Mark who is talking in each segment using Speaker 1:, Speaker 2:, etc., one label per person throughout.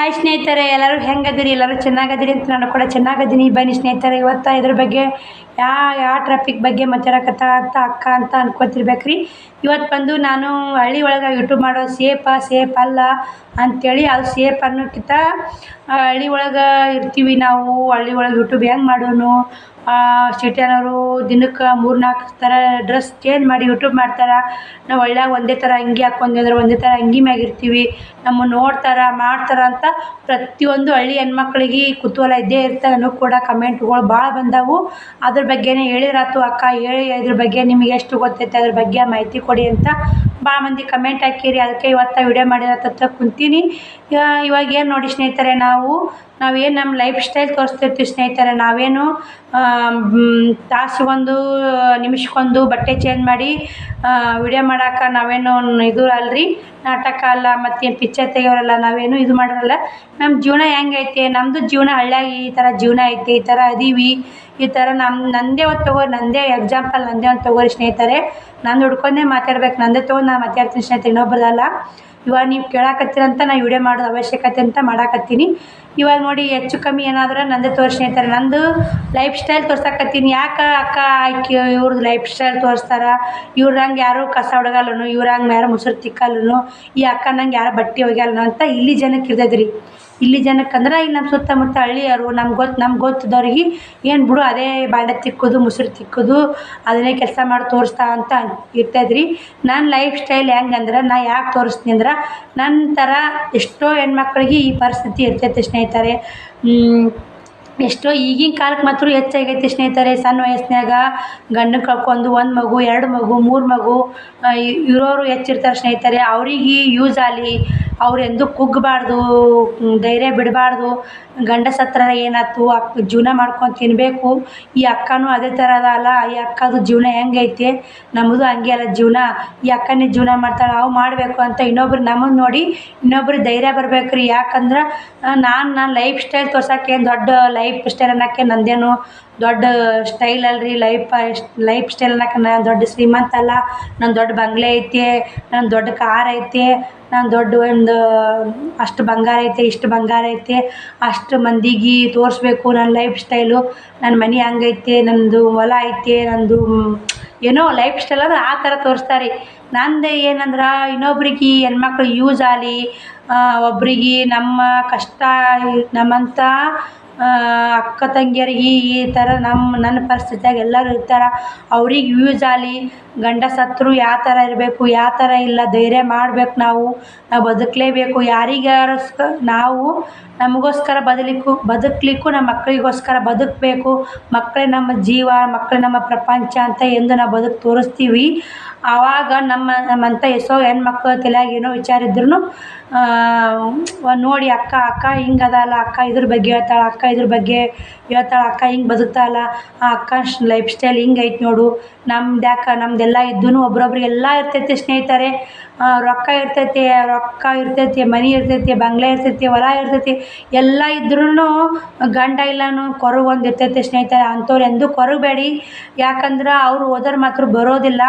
Speaker 1: Hi ಸ್ನೇಹಿತರೆ, ಎಲ್ಲರೂ ಹೆಂಗದಿರಿ? ಎಲ್ಲರೂ ಚೆನ್ನಾಗದಿರಿ ಅಂತ ನಾನು ಕೂಡ ಚೆನ್ನಾಗದ್ದೀನಿ. ಬನ್ನಿ ಸ್ನೇಹಿತರೆ, ಇವತ್ತು ಇದ್ರ ಬಗ್ಗೆ ಯಾವ ಟ್ರಾಫಿಕ್ ಬಗ್ಗೆ ಮಾತಾಡಕತ್ತ ಅಂತ ಅಕ್ಕ ಅಂತ ಅನ್ಕೋತಿರ್ಬೇಕ್ರಿ. ಇವತ್ತು ಬಂದು ನಾನು ಹಳ್ಳಿ ಒಳಗೆ ಯೂಟ್ಯೂಬ್ ಮಾಡೋ ಸೇಫ್ ಅಲ್ಲ ಅಂಥೇಳಿ, ಅದು ಸೇಫ್ ಅನ್ನೋಕ್ಕಿಂತ ಹಳ್ಳಿ ಒಳಗೆ ಇರ್ತೀವಿ ನಾವು. ಹಳ್ಳಿ ಒಳಗೆ ಯೂಟ್ಯೂಬ್ ಹೆಂಗೆ ಮಾಡೋನು, ಸಿಟಿಯವರು ದಿನಕ್ಕೆ 3-4 ಥರ ಡ್ರೆಸ್ ಚೇಂಜ್ ಮಾಡಿ ಯೂಟ್ಯೂಬ್ ಮಾಡ್ತಾರೆ. ನಾವು ಹಳ್ಳಿಯಾಗ ಒಂದೇ ಥರ ಅಂಗಿ ಹಾಕ್ಕೊಂಡ್ರೆ ಒಂದೇ ಥರ ಅಂಗಿ ಮ್ಯಾಗಿರ್ತೀವಿ, ನಮ್ಮನ್ನು ಮಾಡ್ತಾರೆ ಅಂತ ಪ್ರತಿಯೊಂದು ಹಳ್ಳಿ ಹೆಣ್ಮಕ್ಳಿಗೆ ಕುತೂಹಲ ಇದ್ದೇ ಇರ್ತದೆ. ನನಗೂ ಕೂಡ ಕಮೆಂಟ್ಗಳು ಭಾಳ ಬಂದವು. ಅದ್ರ ಬಗ್ಗೆನೇ ಹೇಳಿರಾತು, ಅಕ್ಕ ಹೇಳಿ ಇದ್ರ ಬಗ್ಗೆ ನಿಮಗೆ ಎಷ್ಟು ಗೊತ್ತೈತೆ ಅದ್ರ ಬಗ್ಗೆ ಮಾಹಿತಿ ಕೊಡಿ ಅಂತ ಭಾಳ ಮಂದಿ ಕಮೆಂಟ್ ಹಾಕಿರಿ. ಅದಕ್ಕೆ ಇವತ್ತು ವಿಡಿಯೋ ಮಾಡಿರತ್ತ ಕುಂತೀನಿ. ಇವಾಗ ಏನು ನೋಡಿ ಸ್ನೇಹಿತರೆ, ನಾವೇನು ನಮ್ಮ ಲೈಫ್ ಸ್ಟೈಲ್ ತೋರಿಸ್ತಿರ್ತೀವಿ ಸ್ನೇಹಿತರೆ. ನಾವೇನು ತಾಸಿಗೊಂದು ನಿಮಿಷಕ್ಕೊಂದು ಬಟ್ಟೆ ಚೇಂಜ್ ಮಾಡಿ ವಿಡಿಯೋ ಮಾಡೋಕೆ ನಾವೇನು ಇದು ಅಲ್ರಿ, ನಾಟಕ ಅಲ್ಲ, ಮತ್ತೇನು ಪಿಕ್ಚರ್ ತೆಗಿಯೋರಲ್ಲ, ನಾವೇನು ಇದು ಮಾಡೋರಲ್ಲ. ನಮ್ಮ ಜೀವನ ಹೆಂಗೈತೆ, ನಮ್ಮದು ಜೀವನ ಹಳ್ಳಿಯಾಗ ಈ ಥರ ಜೀವನ ಐತೆ, ಈ ಥರ ಅದೀವಿ, ಈ ಥರ ನಂದೇ ಒಂದು ತೊಗೋರಿ, ನಂದೇ ಎಕ್ಸಾಂಪಲ್ ನಂದೇ ಒಂದು ತೊಗೋರಿ ಸ್ನೇಹಿತರೆ. ನಂದು ಹುಡ್ಕೊಂಡೇ ಮಾತಾಡ್ಬೇಕು, ನಂದೇ ತೊಗೊಂಡು ನಾನು ಮಾತಾಡ್ತೀನಿ ಸ್ನೇಹಿತರೆ, ಇನ್ನೊಬ್ಬರದಲ್ಲ. ಇವಾಗ ನೀವು ಕೇಳಾಕತ್ತೀರಂತ ನಾನು ವಿಡಿಯೋ ಮಾಡೋದು ಅವಶ್ಯಕತೆ ಅಂತ ಮಾಡಾಕತ್ತೀನಿ. ಇವಾಗ ನೋಡಿ, ಹೆಚ್ಚು ಕಮ್ಮಿ ಏನಾದರೂ ನಂದೇ ತೋರಿಸಿ ಸ್ನೇಹಿತರೆ. ನಂದು ಲೈಫ್ ಸ್ಟೈಲ್ ತೋರ್ಸಕತ್ತೀನಿ. ಯಾಕೆ ಅಕ್ಕ ಆಕಿ ಇವ್ರದ್ದು ಲೈಫ್ ಸ್ಟೈಲ್ ತೋರಿಸ್ತಾರೆ, ಇವ್ರಂಗೆ ಯಾರು ಕಸ ಹೊಡಗಲ್ಲನು, ಇವ್ರಂಗೆ ಯಾರು ಮುಸುರು ತಿಕ್ಕಲ್ಲನು, ಈ ಅಕ್ಕ ನಂಗೆ ಯಾರು ಬಟ್ಟೆ ಒಗ್ಯಲ್ಲನು ಅಂತ ಇಲ್ಲಿ ಜನಕ್ಕೆ ಇರ್ತೈತ್ರಿ. ಇಲ್ಲಿ ಜನಕ್ಕಂದ್ರೆ ಇಲ್ಲಿ ನಮ್ಮ ಸುತ್ತಮುತ್ತ ಹಳ್ಳಿಯವರು ನಮ್ಗೆ ಗೊತ್ತಿದ್ದವ್ರಿಗೆ ಏನು ಬಿಡು, ಅದೇ ಬಾಂಡೆ ತಿಕ್ಕೋದು, ಮುಸುರು ತಿಕ್ಕೋದು, ಅದನ್ನೇ ಕೆಲಸ ಮಾಡಿ ತೋರಿಸ್ತಾ ಅಂತ ಇರ್ತೈತ್ರಿ. ನನ್ನ ಲೈಫ್ ಸ್ಟೈಲ್ ಹೆಂಗಂದ್ರೆ, ನಾ ಯಾಕೆ ತೋರಿಸ್ತೀನಿ ಅಂದ್ರೆ, ನನ್ನ ಥರ ಎಷ್ಟೋ ಹೆಣ್ಮಕ್ಳಿಗೆ ಈ ಪರಿಸ್ಥಿತಿ ಇರ್ತೈತೆ ಸ್ನೇಹಿತರೆ. ಎಷ್ಟೋ ಈಗಿನ ಕಾಲಕ್ಕೆ ಮಾತ್ರ ಹೆಚ್ಚಾಗೈತಿ ಸ್ನೇಹಿತರೆ. ಸಣ್ಣ ವಯಸ್ಸಿನಾಗ ಗಂಡನ ಕಳ್ಕೊಂಡು 1 ಮಗು, 2 ಮಗು, 3 ಮಗು ಇರೋರು ಹೆಚ್ಚಿರ್ತಾರೆ ಸ್ನೇಹಿತರೆ. ಅವ್ರಿಗೆ ಯೂಸ್ ಆಗಲಿ, ಅವ್ರು ಎಂದೂ ಕುಗ್ಗಬಾರ್ದು, ಧೈರ್ಯ ಬಿಡಬಾರ್ದು. ಗಂಡ ಸತ್ರ ಏನಾಯ್ತು, ಜೀವನ ಮಾಡ್ಕೊಂಡು ತಿನ್ನಬೇಕು. ಈ ಅಕ್ಕನೂ ಅದೇ ಥರ ಅಲ್ಲ. ಈ ಅಕ್ಕದು ಜೀವನ ಹೆಂಗೈತೆ, ನಮ್ಮದು ಹಂಗೆ ಅಲ್ಲ ಜೀವನ. ಈ ಅಕ್ಕನೇ ಜೀವನ ಮಾಡ್ತಾಳೆ, ನಾವು ಮಾಡಬೇಕು ಅಂತ ಇನ್ನೊಬ್ರು ನಮ್ಮನ್ನು ನೋಡಿ ಇನ್ನೊಬ್ರು ಧೈರ್ಯ ಬರ್ಬೇಕು ರೀ. ಯಾಕಂದ್ರೆ ನಾನು ಲೈಫ್ ಸ್ಟೈಲ್ ತೋರ್ಸೋಕೆ ಏನು ದೊಡ್ಡ ಲೈಫ್ ಸ್ಟೈಲ್ ಅನ್ನೋಕ್ಕೆ ನಂದೇನು ದೊಡ್ಡ ಸ್ಟೈಲ್ ಅಲ್ರಿ. ಲೈಫ್ ಸ್ಟೈಲ್ ಅನ್ನೋಕೆ ನಾನು ದೊಡ್ಡ ಶ್ರೀಮಂತ ಅಲ್ಲ. ನನ್ನ ದೊಡ್ಡ ಬಂಗ್ಲೆ ಐತೆ, ನನ್ನ ದೊಡ್ಡ ಕಾರ್ ಐತೆ, ನಾನು ದೊಡ್ಡ ಒಂದು ಅಷ್ಟು ಬಂಗಾರ ಐತೆ, ಇಷ್ಟು ಬಂಗಾರ ಐತೆ, ಅಷ್ಟು ಮಂದಿಗೆ ತೋರಿಸ್ಬೇಕು ನನ್ನ ಲೈಫ್ ಸ್ಟೈಲು. ನನ್ನ ಮನೆ ಹಂಗೈತೆ, ನನ್ನದು ಹೊಲ ಐತೆ, ನನ್ನದು ಏನೋ ಲೈಫ್ ಸ್ಟೈಲ್ ಅಂದ್ರೆ ಆ ಥರ ತೋರಿಸ್ತಾರೆ. ನಂದು ಏನಂದ್ರೆ, ಇನ್ನೊಬ್ರಿಗೆ ಹೆಣ್ಮಕ್ಳು ಯೂಸ್ ಆಗಲಿ, ಒಬ್ರಿಗೆ ನಮ್ಮ ಕಷ್ಟ, ನಮ್ಮಂಥ ಅಕ್ಕ ತಂಗಿಯರಿಗೆ ಈ ಥರ ನನ್ನ ಪರಿಸ್ಥಿತಿಯಾಗ ಎಲ್ಲರೂ ಇರ್ತಾರೆ, ಅವ್ರಿಗೆ ಯೂಸ್ ಆಗಲಿ. ಗಂಡ ಸತ್ರು ಯಾವ ಥರ ಇರಬೇಕು, ಯಾವ ಥರ ಇಲ್ಲ, ಧೈರ್ಯ ಮಾಡಬೇಕು. ನಾವು ಬದುಕಲೇಬೇಕು. ನಾವು ನಮಗೋಸ್ಕರ ಬದುಕಲಿಕ್ಕೂ ನಮ್ಮ ಮಕ್ಕಳಿಗೋಸ್ಕರ ಬದುಕಬೇಕು. ಮಕ್ಕಳೇ ನಮ್ಮ ಜೀವ, ಮಕ್ಕಳೇ ನಮ್ಮ ಪ್ರಪಂಚ ಅಂತ ಎಂದು ನಾವು ಬದುಕು ತೋರಿಸ್ತೀವಿ. ಆವಾಗ ನಮ್ಮಂಥ ಎಷ್ಟೋ ಹೆಣ್ಮಕ್ಳು ತಲೆಯಾಗ ಏನೋ ವಿಚಾರ ಇದ್ರೂ ನೋಡಿ, ಅಕ್ಕ ಹಿಂಗದಲ್ಲ, ಅಕ್ಕ ಇದ್ರ ಬಗ್ಗೆ ಹೇಳ್ತಾಳೆ, ಅಕ್ಕ ಇದ್ರ ಬಗ್ಗೆ ಹೇಳ್ತಾಳೆ, ಅಕ್ಕ ಹಿಂಗೆ ಬದುಕ್ತಾಳಲ್ಲ, ಆ ಅಕ್ಕ ಲೈಫ್ ಸ್ಟೈಲ್ ಹಿಂಗೆ ಐತೆ ನೋಡು. ನಮ್ದೆಲ್ಲ ಇದ್ದೂ ಒಬ್ರೊಬ್ರಿಗೆಲ್ಲ ಇರ್ತೈತೆ ಸ್ನೇಹಿತರೆ. ರೊಕ್ಕ ಇರ್ತೈತಿ, ಮನೆ ಇರ್ತೈತಿ, ಬಂಗ್ಲೆ ಇರ್ತೈತಿ, ಹೊಲ ಇರ್ತೈತಿ, ಎಲ್ಲ ಇದ್ರೂ ಗಂಡ ಇಲ್ಲನೂ ಕೊರಗು ಒಂದು ಇರ್ತೈತೆ ಸ್ನೇಹಿತರೆ. ಅಂಥವ್ರು ಎಂದೂ ಕೊರಗಬೇಡಿ. ಯಾಕಂದ್ರೆ ಅವ್ರು ಹೋದ್ರೆ ಮಾತ್ರ ಬರೋದಿಲ್ಲ,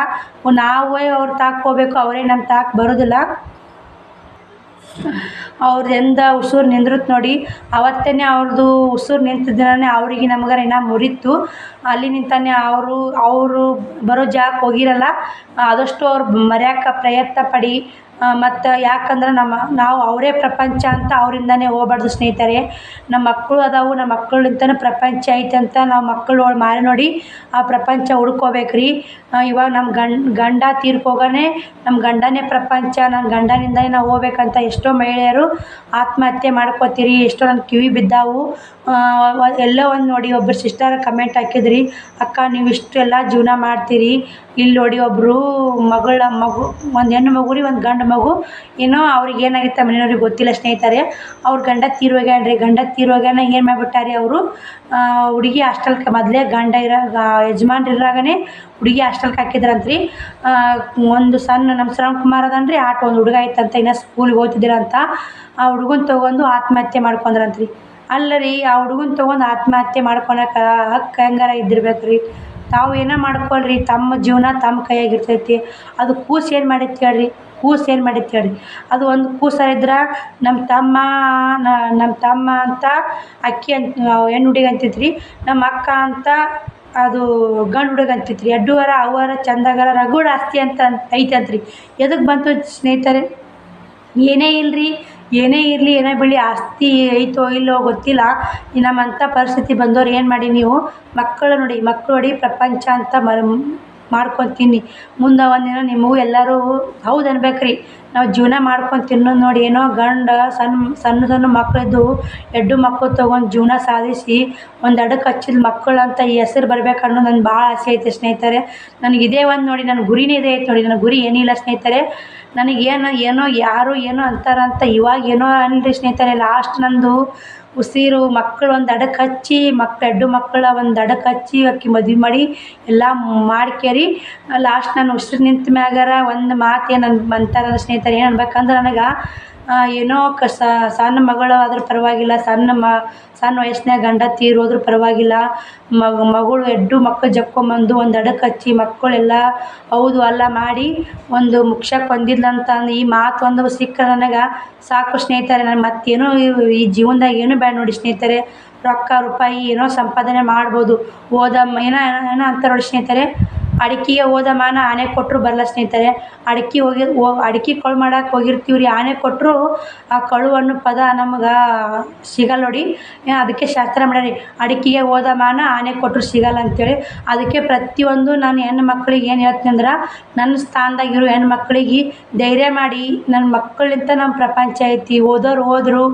Speaker 1: ನಾವೇ ಅವ್ರು ತಾಕೋಬೇಕು, ಅವರೇ ನಮ್ಮ ಬರೋದಿಲ್ಲ. ಅವ್ರದಿಂದ ಉಸಿರು ನಿಂದ್ರುತ್ತೆ ನೋಡಿ, ಅವತ್ತೇ ಅವ್ರದ್ದು ಉಸಿರು ನಿಂತಿದ್ದಾನೆ ಅವ್ರಿಗೆ ನಮಗಾರ ಇನ್ನೂ ಮುರಿತು. ಅಲ್ಲಿ ನಿಂತಾನೆ ಅವರು ಬರೋ ಜಾಗಕ್ಕೆ ಹೋಗಿರಲ್ಲ. ಆದಷ್ಟು ಅವ್ರು ಮರೆಯೋಕೆ ಪ್ರಯತ್ನ ಪಡಿ. ಮತ್ತು ಯಾಕಂದ್ರೆ ನಾವು ಅವರೇ ಪ್ರಪಂಚ ಅಂತ ಅವರಿಂದನೇ ಹೋಗ್ಬಾರ್ದು ಸ್ನೇಹಿತರೆ. ನಮ್ಮ ಮಕ್ಕಳು ಅದಾವು, ನಮ್ಮ ಮಕ್ಕಳಿಂದನೇ ಪ್ರಪಂಚ ಐತೆ ಅಂತ ನಾವು ಮಕ್ಕಳು ಮಾರಿ ನೋಡಿ ಆ ಪ್ರಪಂಚ ಹುಡ್ಕೋಬೇಕು ರೀ. ಇವಾಗ ನಮ್ಮ ಗಂಡ ತೀರ್ಕೋಗನೇ ನಮ್ಮ ಗಂಡನೇ ಪ್ರಪಂಚ, ನನ್ನ ಗಂಡನಿಂದನೇ ನಾವು ಹೋಗ್ಬೇಕಂತ ಎಷ್ಟೋ ಮಹಿಳೆಯರು ಆತ್ಮಹತ್ಯೆ ಮಾಡ್ಕೋತೀರಿ. ಎಷ್ಟೋ ನನ್ನ ಕಿವಿ ಬಿದ್ದಾವು. ಎಲ್ಲೋ ಒಂದು ನೋಡಿ, ಒಬ್ಬರು ಸಿಸ್ಟರ್ ಕಮೆಂಟ್ ಹಾಕಿದ್ರಿ, ಅಕ್ಕ ನೀವು ಇಷ್ಟೆಲ್ಲ ಜೀವನ ಮಾಡ್ತೀರಿ, ಇಲ್ಲಿ ನೋಡಿ ಒಬ್ಬರು ಒಂದು ಹೆಣ್ಣು ಮಗು ರೀ, ಒಂದು ಗಂಡು ಮಗು, ಏನೋ ಅವ್ರಿಗೆ ಏನಾಗಿತ್ತು ಮನೆಯವ್ರಿಗೆ ಗೊತ್ತಿಲ್ಲ ಸ್ನೇಹಿತರೆ. ಅವ್ರ ಗಂಡ ತೀರೋಗ್ಯಾನ. ಏನು ಮಾಡಿಬಿಟ್ಟಾರೆ ಅವರು, ಹುಡುಗಿ ಹಾಸ್ಟೆಲ್ಗೆ ಮೊದಲೇ ಯಜಮಾನ್ರಿರಾಗನೇ ಹುಡುಗಿ ಹಾಸ್ಟೆಲ್ಗೆ ಹಾಕಿದ್ರಂತ್ರಿ. ಒಂದು ನಮ್ಮ ಶ್ರವಣ್ ಕುಮಾರ್ ಅದನ್ರಿ, ಒಂದು ಹುಡುಗ ಐತಂತ, ಇನ್ನೂ ಸ್ಕೂಲಿಗೆ ಓದ್ತಿದ್ದೀರಂತ. ಆ ಹುಡುಗನ ತೊಗೊಂಡು ಆತ್ಮಹತ್ಯೆ ಮಾಡ್ಕೊಂಡ್ರಂತ್ರಿ. ಅಲ್ಲ ರೀ, ಆ ಹುಡುಗನ ತೊಗೊಂಡು ಆತ್ಮಹತ್ಯೆ ಮಾಡ್ಕೊಳಕ್ಕೆ ಹಕ್ಕು ಹೆಂಗಾರ ಇದ್ದಿರ್ಬೇಕು ರೀ. ತಾವು ಏನೋ ಮಾಡ್ಕೊಳ್ರಿ, ತಮ್ಮ ಜೀವನ ತಮ್ಮ ಕೈಯಾಗಿರ್ತೈತಿ. ಅದು ಕೂಸು ಏನು ಮಾಡೈತೆ ಹೇಳ್ರಿ, ಕೂಸು ಏನು ಮಾಡೈತೆ ಹೇಳ್ರಿ. ಅದು ಒಂದು ಕೂಸರಿದ್ರೆ ನಮ್ಮ ತಮ್ಮ ಅಂತ ಅಕ್ಕಿ ಅಂತ ಹೆಣ್ಣು ಹುಡುಗಿ ಅಂತಿದ್ರಿ, ನಮ್ಮ ಅಕ್ಕ ಅಂತ ಅದು ಗಂಡು ಹುಡುಗ ಅಂತಿದ್ರಿ. ಎಡ್ಡುವರ ಅವರ ಚಂದಗರ ರಗೂಢ ಆಸ್ತಿ ಅಂತ ಐತಂತ್ರಿ. ಎದಕ್ಕೆ ಬಂತು ಸ್ನೇಹಿತರೆ? ಏನೇ ಇಲ್ಲರಿ, ಏನೇ ಇರಲಿ, ಏನೇ ಬೀಳಿ, ಆಸ್ತಿ ಐತೋ ಇಲ್ಲೋ ಗೊತ್ತಿಲ್ಲ. ನಮ್ಮಂಥ ಪರಿಸ್ಥಿತಿ ಬಂದವ್ರು ಏನು ಮಾಡಿ, ನೀವು ಮಕ್ಕಳು ನೋಡಿ ಪ್ರಪಂಚ ಅಂತ ಮಾಡ್ಕೊತೀನಿ. ಮುಂದೆ ಒಂದಿನ ನಿಮಗೂ ಎಲ್ಲರೂ ಹೌದು ಅನ್ಬೇಕ್ರಿ. ನಾವು ಜೀವನ ಮಾಡ್ಕೊಂಡು ತಿನ್ನೋದು ನೋಡಿ, ಏನೋ ಗಂಡ ಸಣ್ಣ ಮಕ್ಕಳಿದ್ದು ಎಡ್ಡು ಮಕ್ಕಳು ತೊಗೊಂಡು ಜೀವನ ಸಾಧಿಸಿ ಒಂದು ಅಡಕ್ಕೆ ಹಚ್ಚಿದ ಮಕ್ಕಳು ಅಂತ ಈ ಹೆಸರು ಬರ್ಬೇಕು ಅನ್ನೋದು ನನ್ನ ಭಾಳ ಆಸೆ ಐತೆ ಸ್ನೇಹಿತರೆ. ನನಗೆ ಇದೇ ಒಂದು ನೋಡಿ, ನನ್ನ ಗುರಿನೇ ಇದೇ ಐತೆ ನೋಡಿ. ನನ್ನ ಗುರಿ ಏನಿಲ್ಲ ಸ್ನೇಹಿತರೆ. ಏನೋ ಯಾರು ಏನೋ ಅಂತಾರಂತ ಇವಾಗ ಏನೋ ಅನ್ರಿ ಸ್ನೇಹಿತರೆ. ಲಾಸ್ಟ್ ನಂದು ಉಸಿರು ಮಕ್ಕಳು ಒಂದು ಅಡಕ್ಕೆ ಹಚ್ಚಿ, ಎಡ್ಡು ಮಕ್ಕಳ ಒಂದು ಅಡಕ್ಕೆ ಹಚ್ಚಿ ಅಕ್ಕಿ ಮದುವೆ ಮಾಡಿ ಎಲ್ಲ ಮಾಡ್ಕೇರಿ ಲಾಸ್ಟ್ ನಾನು ಉಸಿರು ನಿಂತ ಮ್ಯಾಗಾರ ಒಂದು ಮಾತು ಏನು ಅಂತಾರ ಸ್ನೇಹಿತರೆ. ಏನು ಅನ್ಬೇಕಂದ್ರೆ ನನಗೆ ಏನೋ ಸಣ್ಣ ಮಗಳು ಆದ್ರೂ ಪರವಾಗಿಲ್ಲ, ಸಣ್ಣ ವಯಸ್ಸಿನಾಗ ಗಂಡ ತೀರೋದ್ರೂ ಪರವಾಗಿಲ್ಲ, ಮಗಳು ಎಡ್ಡು ಮಕ್ಕಳು ಜಕ್ಕೊಂಬಂದು ಒಂದು ಅಡಕ್ಕೆ ಹಚ್ಚಿ ಮಕ್ಕಳೆಲ್ಲ ಹೌದು ಅಲ್ಲ ಮಾಡಿ ಒಂದು ಮುಖ್ಯಕ್ಕೆ ಹೊಂದಿದ್ಲಂತ ಈ ಮಾತು ಒಂದು ಸಿಕ್ಕರೆ ನನಗೆ ಸಾಕು ಸ್ನೇಹಿತರೆ. ನಾನು ಮತ್ತೇನೋ ಈ ಜೀವನದಾಗ ಏನೂ ಬೇಡ ನೋಡಿ ಸ್ನೇಹಿತರೆ. ರೊಕ್ಕ ರೂಪಾಯಿ ಏನೋ ಸಂಪಾದನೆ ಮಾಡ್ಬೋದು. ಏನೋ ಅಂತಾರೆ ನೋಡಿ ಸ್ನೇಹಿತರೆ, ಅಡಿಕೆಗೆ ಹೋದ ಮಾನ ಆನೆ ಕೊಟ್ಟರು ಬರಲ್ಲ ಸ್ನೇಹಿತರೆ. ಅಡಿಕೆ ಕಳು ಮಾಡಕ್ಕೆ ಹೋಗಿರ್ತೀವಿ ರೀ, ಆನೆ ಕೊಟ್ಟರು ಆ ಕಳು ಅನ್ನೋ ಪದ ನಮ್ಗೆ ಸಿಗಲ್ಲ ನೋಡಿ. ಅದಕ್ಕೆ ಶಾಸ್ತ್ರ ಮಾಡ್ಯಾರಿ, ಅಡಿಕೆಗೆ ಹೋದ ಮಾನ ಆನೆ ಕೊಟ್ಟರು ಸಿಗಲ್ಲ ಅಂಥೇಳಿ. ಅದಕ್ಕೆ ಪ್ರತಿಯೊಂದು ನಾನು ಹೆಣ್ಣು ಮಕ್ಕಳಿಗೆ ಏನು ಹೇಳ್ತೀನಿ ಅಂದ್ರೆ, ನನ್ನ ಸ್ಥಾನದಾಗಿರೋ ಹೆಣ್ಣು ಮಕ್ಕಳಿಗೆ ಧೈರ್ಯ ಮಾಡಿ, ನನ್ನ ಮಕ್ಕಳಿಂದ ನಮ್ಮ ಪ್ರಪಂಚ ಐತಿ. ಓದೋರು ಹೋದ್ರು,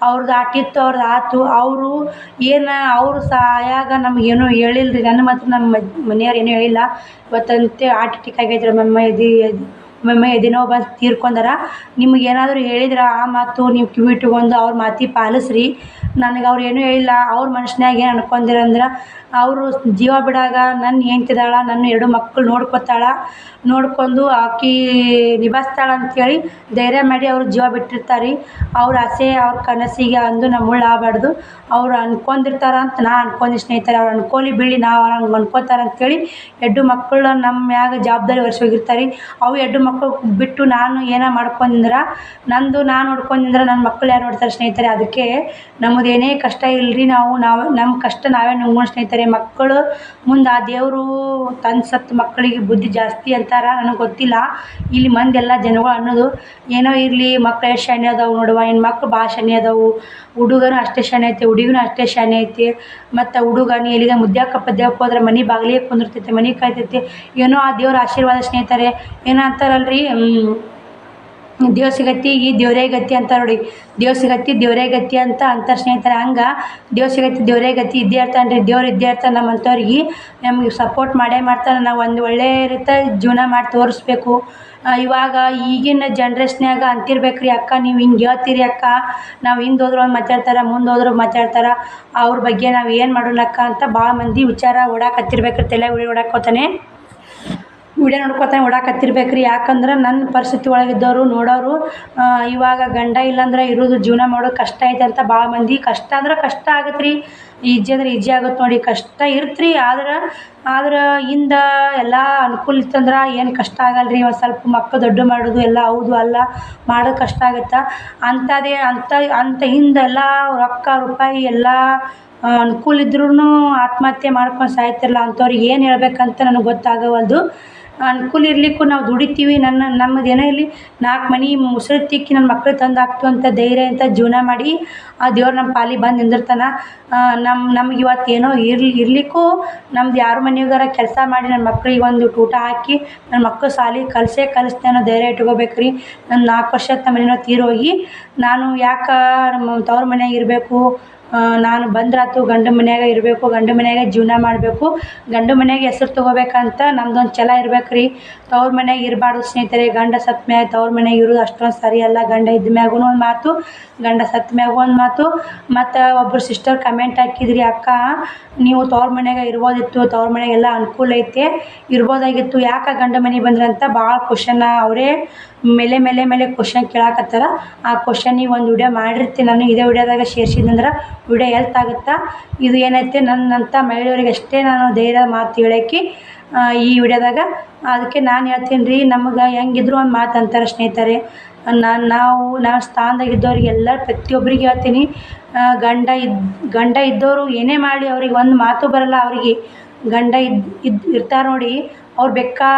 Speaker 1: ಅವ್ರದ್ದು ಆಟಿತ್ತು, ಅವ್ರದ್ದು ಆಯ್ತು. ಅವರು ಸಾಯಾಗ ನಮಗೇನು ಹೇಳಿಲ್ಲ ರೀ. ನನ್ನ ಮಾತ್ರ ನಮ್ಮ ಮನೆಯವ್ರು ಏನೂ ಹೇಳಿಲ್ಲ. ಇವತ್ತಂತೆ ಆಟಿಕ್ ಆಗೈತ್ರಿ, ಒಮ್ಮೊಮ್ಮೆ ಎದೆನೋ ಬಂದು ತೀರ್ಕೊಂಡಾರ. ನಿಮಗೇನಾದರೂ ಹೇಳಿದ್ರೆ ಆ ಮಾತು ನೀವು ಕಿವಿ ಇಟ್ಕೊಂಡು ಅವ್ರ ಮಾತಿಗೆ ಪಾಲಿಸ್ರಿ. ನನಗೆ ಅವ್ರು ಏನೂ ಹೇಳಿಲ್ಲ. ಅವ್ರ ಮನುಷ್ಯನಾಗ ಏನು ಅನ್ಕೊಂಡಿರಂದ್ರೆ, ಅವರು ಜೀವ ಬಿಡಾಗ ನನ್ನ ಹೆಂಡ್ತಿದಾಳ, ನನ್ನ 2 ಮಕ್ಕಳು ನೋಡ್ಕೊಂಡು ಆಕಿ ನಿಭಾಯಿಸ್ತಾಳ ಅಂಥೇಳಿ ಧೈರ್ಯ ಮಾಡಿ ಅವರು ಜೀವ ಬಿಟ್ಟಿರ್ತಾರೆ. ಅವ್ರ ಆಸೆ ಅವ್ರ ಕನಸಿಗೆ ಅಂದು ನಮ್ಮ ಮುಳ್ಳು ಆಗಬಾರ್ದು. ಅವ್ರು ಅನ್ಕೊಂಡಿರ್ತಾರ ಅಂತ ನಾ ಅನ್ಕೊಂಡಿ ಸ್ನೇಹಿತರೆ. ಅವ್ರು ಅನ್ಕೊಳ್ಳಿ ಬಿಡಿ, ನಾವು ಹಂಗೆ ಅನ್ಕೋತಾರೆ ಅಂಥೇಳಿ 2 ಮಕ್ಕಳು ನಮ್ಮ ಮ್ಯಾಗ ಜವಾಬ್ದಾರಿ ಹೊರಿಸೋಗಿರ್ತಾರೆ. ಅವು 2 ಮಕ್ಕಳು ಬಿಟ್ಟು ನಾನು ಏನೋ ಮಾಡ್ಕೊಂಡಿದ್ರೆ, ನಾನು ನೋಡ್ಕೊಂಡಿದ್ರೆ ನನ್ನ ಮಕ್ಕಳು ಯಾರು ನೋಡ್ತಾರೆ ಸ್ನೇಹಿತರೆ. ಅದಕ್ಕೆ ನಮ್ಮದೇನೇ ಕಷ್ಟ ಇಲ್ಲರಿ, ನಮ್ಮ ಕಷ್ಟ ನಾವೇ ನುಂಗೋಣ ಸ್ನೇಹಿತರೆ. ಮಕ್ಕಳು ಮುಂದೆ ಆ ದೇವರು ತನ್ನ ಸತ್ತು ಮಕ್ಕಳಿಗೆ ಬುದ್ಧಿ ಜಾಸ್ತಿ ಅಂತಾರ. ನನಗೆ ಗೊತ್ತಿಲ್ಲ, ಇಲ್ಲಿ ಮಂದಿ ಎಲ್ಲ ಜನಗಳು ಅನ್ನೋದು ಏನೋ ಇರಲಿ. ಮಕ್ಳು ಎಷ್ಟು ಶಾನೆ ಅದಾವೆ ನೋಡುವ, ಹೆಣ್ಮಕ್ಳು ಭಾಳ ಶಾನೆ ಅದಾವು. ಹುಡುಗನೂ ಅಷ್ಟೇ ಶಾನೆ ಐತಿ, ಹುಡುಗಿನೂ ಅಷ್ಟೇ ಶಾನೆ ಐತಿ. ಮತ್ತು ಹುಡುಗನ ಎಲ್ಲಿಗೆ ಮುದ್ದ್ಯಾಕ ಪದ್ಯಕ್ಕೆ ಹೋದ್ರೆ ಮನೆ ಬಾಗಿಲಿಗೆ ಕುಂದಿರ್ತೈತೆ, ಮನೆ ಕಾಯ್ತೈತಿ. ಏನೋ ಆ ದೇವ್ರ ಆಶೀರ್ವಾದ ಸ್ನೇಹಿತರೆ. ಏನೋ ಅಂತಾರಲ್ರಿ, ದೇವ್ರು ಸಿಗತ್ತಿಗೆ ದೇವರೇ ಗತಿ ಅಂತಾರೆ ನೋಡಿ. ದೇವ್ರು ಸಿಗತ್ತಿ ದೇವರೇ ಗತಿ ಅಂತ ಅಂತಾರೆ ಸ್ನೇಹಿತರೆ. ಹಂಗೆ ದೇವ್ರು ಸಿಗತ್ತಿ ದೇವರೇ ಗತಿ ಇದ್ದೇ ಇರ್ತಾನೆ ರೀ. ದೇವ್ರು ಇದ್ದೇ ಇರ್ತಾನೆ ನಮ್ಮಂಥವ್ರಿಗೆ, ನಮಗೆ ಸಪೋರ್ಟ್ ಮಾಡೇ ಮಾಡ್ತಾನೆ. ನಾವು ಒಂದು ಒಳ್ಳೆಯ ರೀತಿ ಜೀವನ ಮಾಡಿ ತೋರಿಸ್ಬೇಕು. ಇವಾಗ ಈಗಿನ ಜನ್ರೇಷ್ನ್ಯಾಗ ಅಂತಿರ್ಬೇಕು ರೀ, ಅಕ್ಕ ನೀವು ಹಿಂಗೆ ಹೇಳ್ತೀರಿ ಅಕ್ಕ, ನಾವು ಹಿಂದೆ ಹೋದ್ರೆ ಒಂದು ಮಾತಾಡ್ತಾರೆ, ಮುಂದೆ ಹೋದ್ರೆ ಮಾತಾಡ್ತಾರೆ, ಅವ್ರ ಬಗ್ಗೆ ನಾವು ಏನು ಮಾಡೋಣಕ್ಕ ಅಂತ ಭಾಳ ಮಂದಿ ವಿಚಾರ ಓಡಾಕತ್ತಿರ್ಬೇಕು ರೀ. ತಲೆ ಓಡಾಕೋತಾನೆ ವಿಡಿಯೋ ನೋಡ್ಕೊತಾನೆ ಓಡಾಕತ್ತಿರ್ಬೇಕು ರೀ. ಯಾಕಂದ್ರೆ ನನ್ನ ಪರಿಸ್ಥಿತಿ ಒಳಗಿದ್ದವರು ನೋಡೋರು ಇವಾಗ ಗಂಡ ಇಲ್ಲಾಂದ್ರೆ ಇರೋದು ಜೀವನ ಮಾಡೋದು ಕಷ್ಟ ಐತೆ ಅಂತ ಭಾಳ ಮಂದಿ. ಕಷ್ಟ ಅಂದ್ರೆ ಕಷ್ಟ ಆಗತ್ತೆ ರೀ, ಈಜಿ ಅಂದ್ರೆ ಈಜಿ ಆಗುತ್ತೆ ನೋಡಿ. ಕಷ್ಟ ಇರುತ್ತೆ ರೀ, ಆದ್ರೆ ಹಿಂದೆ ಎಲ್ಲ ಅನುಕೂಲ ಇತ್ತಂದ್ರೆ ಏನು ಕಷ್ಟ ಆಗಲ್ಲ ರೀ. ಒಂದು ಸ್ವಲ್ಪ ಮಕ್ಕಳು ದೊಡ್ಡ ಮಾಡೋದು ಎಲ್ಲ ಹೌದು ಅಲ್ಲ ಮಾಡೋದು ಕಷ್ಟ ಆಗುತ್ತೆ. ಅಂಥ ಹಿಂದೆಲ್ಲ ರೊಕ್ಕ ರೂಪಾಯಿ ಎಲ್ಲ ಅನುಕೂಲ ಇದ್ರೂ ಆತ್ಮಹತ್ಯೆ ಮಾಡ್ಕೊಂಡು ಸಾಯ್ತಿರಲ್ಲ. ಅಂಥವ್ರಿಗೆ ಏನು ಹೇಳ್ಬೇಕಂತ ನನಗೆ ಗೊತ್ತಾಗವಲ್ದು. ಅನುಕೂಲ ಇರಲಿಕ್ಕೂ ನಾವು ದುಡಿತೀವಿ. ನಮ್ಮದು ಏನೋ ಇಲ್ಲಿ 4 ಮನೆ ಮುಸುರು ತಿಕ್ಕಿ ನನ್ನ ಮಕ್ಳು ತಂದು ಹಾಕ್ತು ಅಂತ ಧೈರ್ಯ ಅಂತ ಜೀವನ ಮಾಡಿ ಆ ದೇವ್ರು ನಮ್ಮ ಪಾಲಿಗೆ ಬಂದು ನಿಂದಿರ್ತಾನೆ. ನಮ್ಗೆ ಇವತ್ತು ಏನೋ ಇರಲಿಕ್ಕೂ ನಮ್ದು ಯಾರ ಮನೆಯಾಗಾರ ಕೆಲಸ ಮಾಡಿ ನನ್ನ ಮಕ್ಳಿಗೆ ಒಂದು ಊಟ ಹಾಕಿ ನನ್ನ ಮಕ್ಕಳು ಶಾಲೆಗೆ ಕಲಿಸ್ತೆ ಅನ್ನೋ ಧೈರ್ಯ ಇಟ್ಕೋಬೇಕು ರೀ. ನನ್ನ 4 ವರ್ಷ ನಮ್ಮ ಮನೆಯವ್ರು ತೀರೋಗಿ ನಾನು ಯಾಕೆ ನಮ್ಮ ತವ್ರ ಮನೆಯಾಗ ಇರಬೇಕು, ನಾನು ಬಂದ್ರಾತು ಗಂಡ ಮನ್ಯಾಗ ಇರಬೇಕು, ಗಂಡ ಮನ್ಯಾಗ ಜೀವನ ಮಾಡಬೇಕು, ಗಂಡ ಮನ್ಯಾಗ ಹೆಸ್ರು ತೊಗೋಬೇಕಂತ ನಮ್ದೊಂದು ಛಲ ಇರ್ಬೇಕು ರೀ. ತವ್ರ ಮನ್ಯಾಗ ಇರಬಾರ್ದು ಸ್ನೇಹಿತರೆ. ಗಂಡ ಸತ್ತ ಮ್ಯಾಗ ತವ್ರ ಮನ್ಯಾಗ ಇರೋದು ಅಷ್ಟೊಂದು ಸರಿ ಅಲ್ಲ. ಗಂಡ ಇದ್ದ ಮ್ಯಾಗೂ ಒಂದು ಮಾತು, ಗಂಡ ಸತ್ತ ಮ್ಯಾಗೂ ಒಂದು ಮಾತು. ಮತ್ತು ಒಬ್ಬರು ಸಿಸ್ಟರ್ ಕಮೆಂಟ್ ಹಾಕಿದ್ರಿ, ಅಕ್ಕ ನೀವು ತವ್ರ ಮನ್ಯಾಗ ಇರ್ಬೋದಿತ್ತು, ತವ್ರ ಮನ್ಯಾಗ ಎಲ್ಲ ಅನುಕೂಲ ಐತೆ, ಇರ್ಬೋದಾಗಿತ್ತು, ಯಾಕೆ ಗಂಡ ಮನೆಗೆ ಬಂದ್ರಂತ ಭಾಳ ಕ್ವಶನ್ನ ಅವರೇ ಮೇಲೆ ಮೇಲೆ ಮೇಲೆ ಕ್ವಶನ್ ಕೇಳಾಕತ್ತಾರ. ಆ ಕ್ವಶನಿಗೆ ಒಂದು ವಿಡಿಯೋ ಮಾಡಿರ್ತೀನಿ ನಾನು. ಇದೇ ವಿಡಿಯೋದಾಗ ಸೇರಿಸಿದಂದ್ರೆ ವಿಡಿಯೋ ಹೆಲ್ತ್ ಆಗುತ್ತಾ. ಇದು ಏನೈತೆ ನನ್ನಂಥ ಮಹಿಳೆಯರಿಗೆ ಅಷ್ಟೇ ನಾನು ಧೈರ್ಯ ಮಾತು ಹೇಳೋಕ್ಕೆ ಈ ವಿಡಿಯೋದಾಗ. ಅದಕ್ಕೆ ನಾನು ಹೇಳ್ತೀನಿ ರೀ, ನಮಗೆ ಹೆಂಗಿದ್ರು ಒಂದು ಮಾತು ಅಂತಾರೆ ಸ್ನೇಹಿತರೆ. ನಾವು ಸ್ಥಾನದಾಗಿದ್ದವ್ರಿಗೆಲ್ಲ ಪ್ರತಿಯೊಬ್ಬರಿಗೆ ಹೇಳ್ತೀನಿ, ಗಂಡ ಇದ್ದವರು ಏನೇ ಮಾಡಲಿ ಅವ್ರಿಗೆ ಒಂದು ಮಾತು ಬರೋಲ್ಲ. ಅವ್ರಿಗೆ ಗಂಡ ಇರ್ತಾರೆ ನೋಡಿ, ಅವ್ರು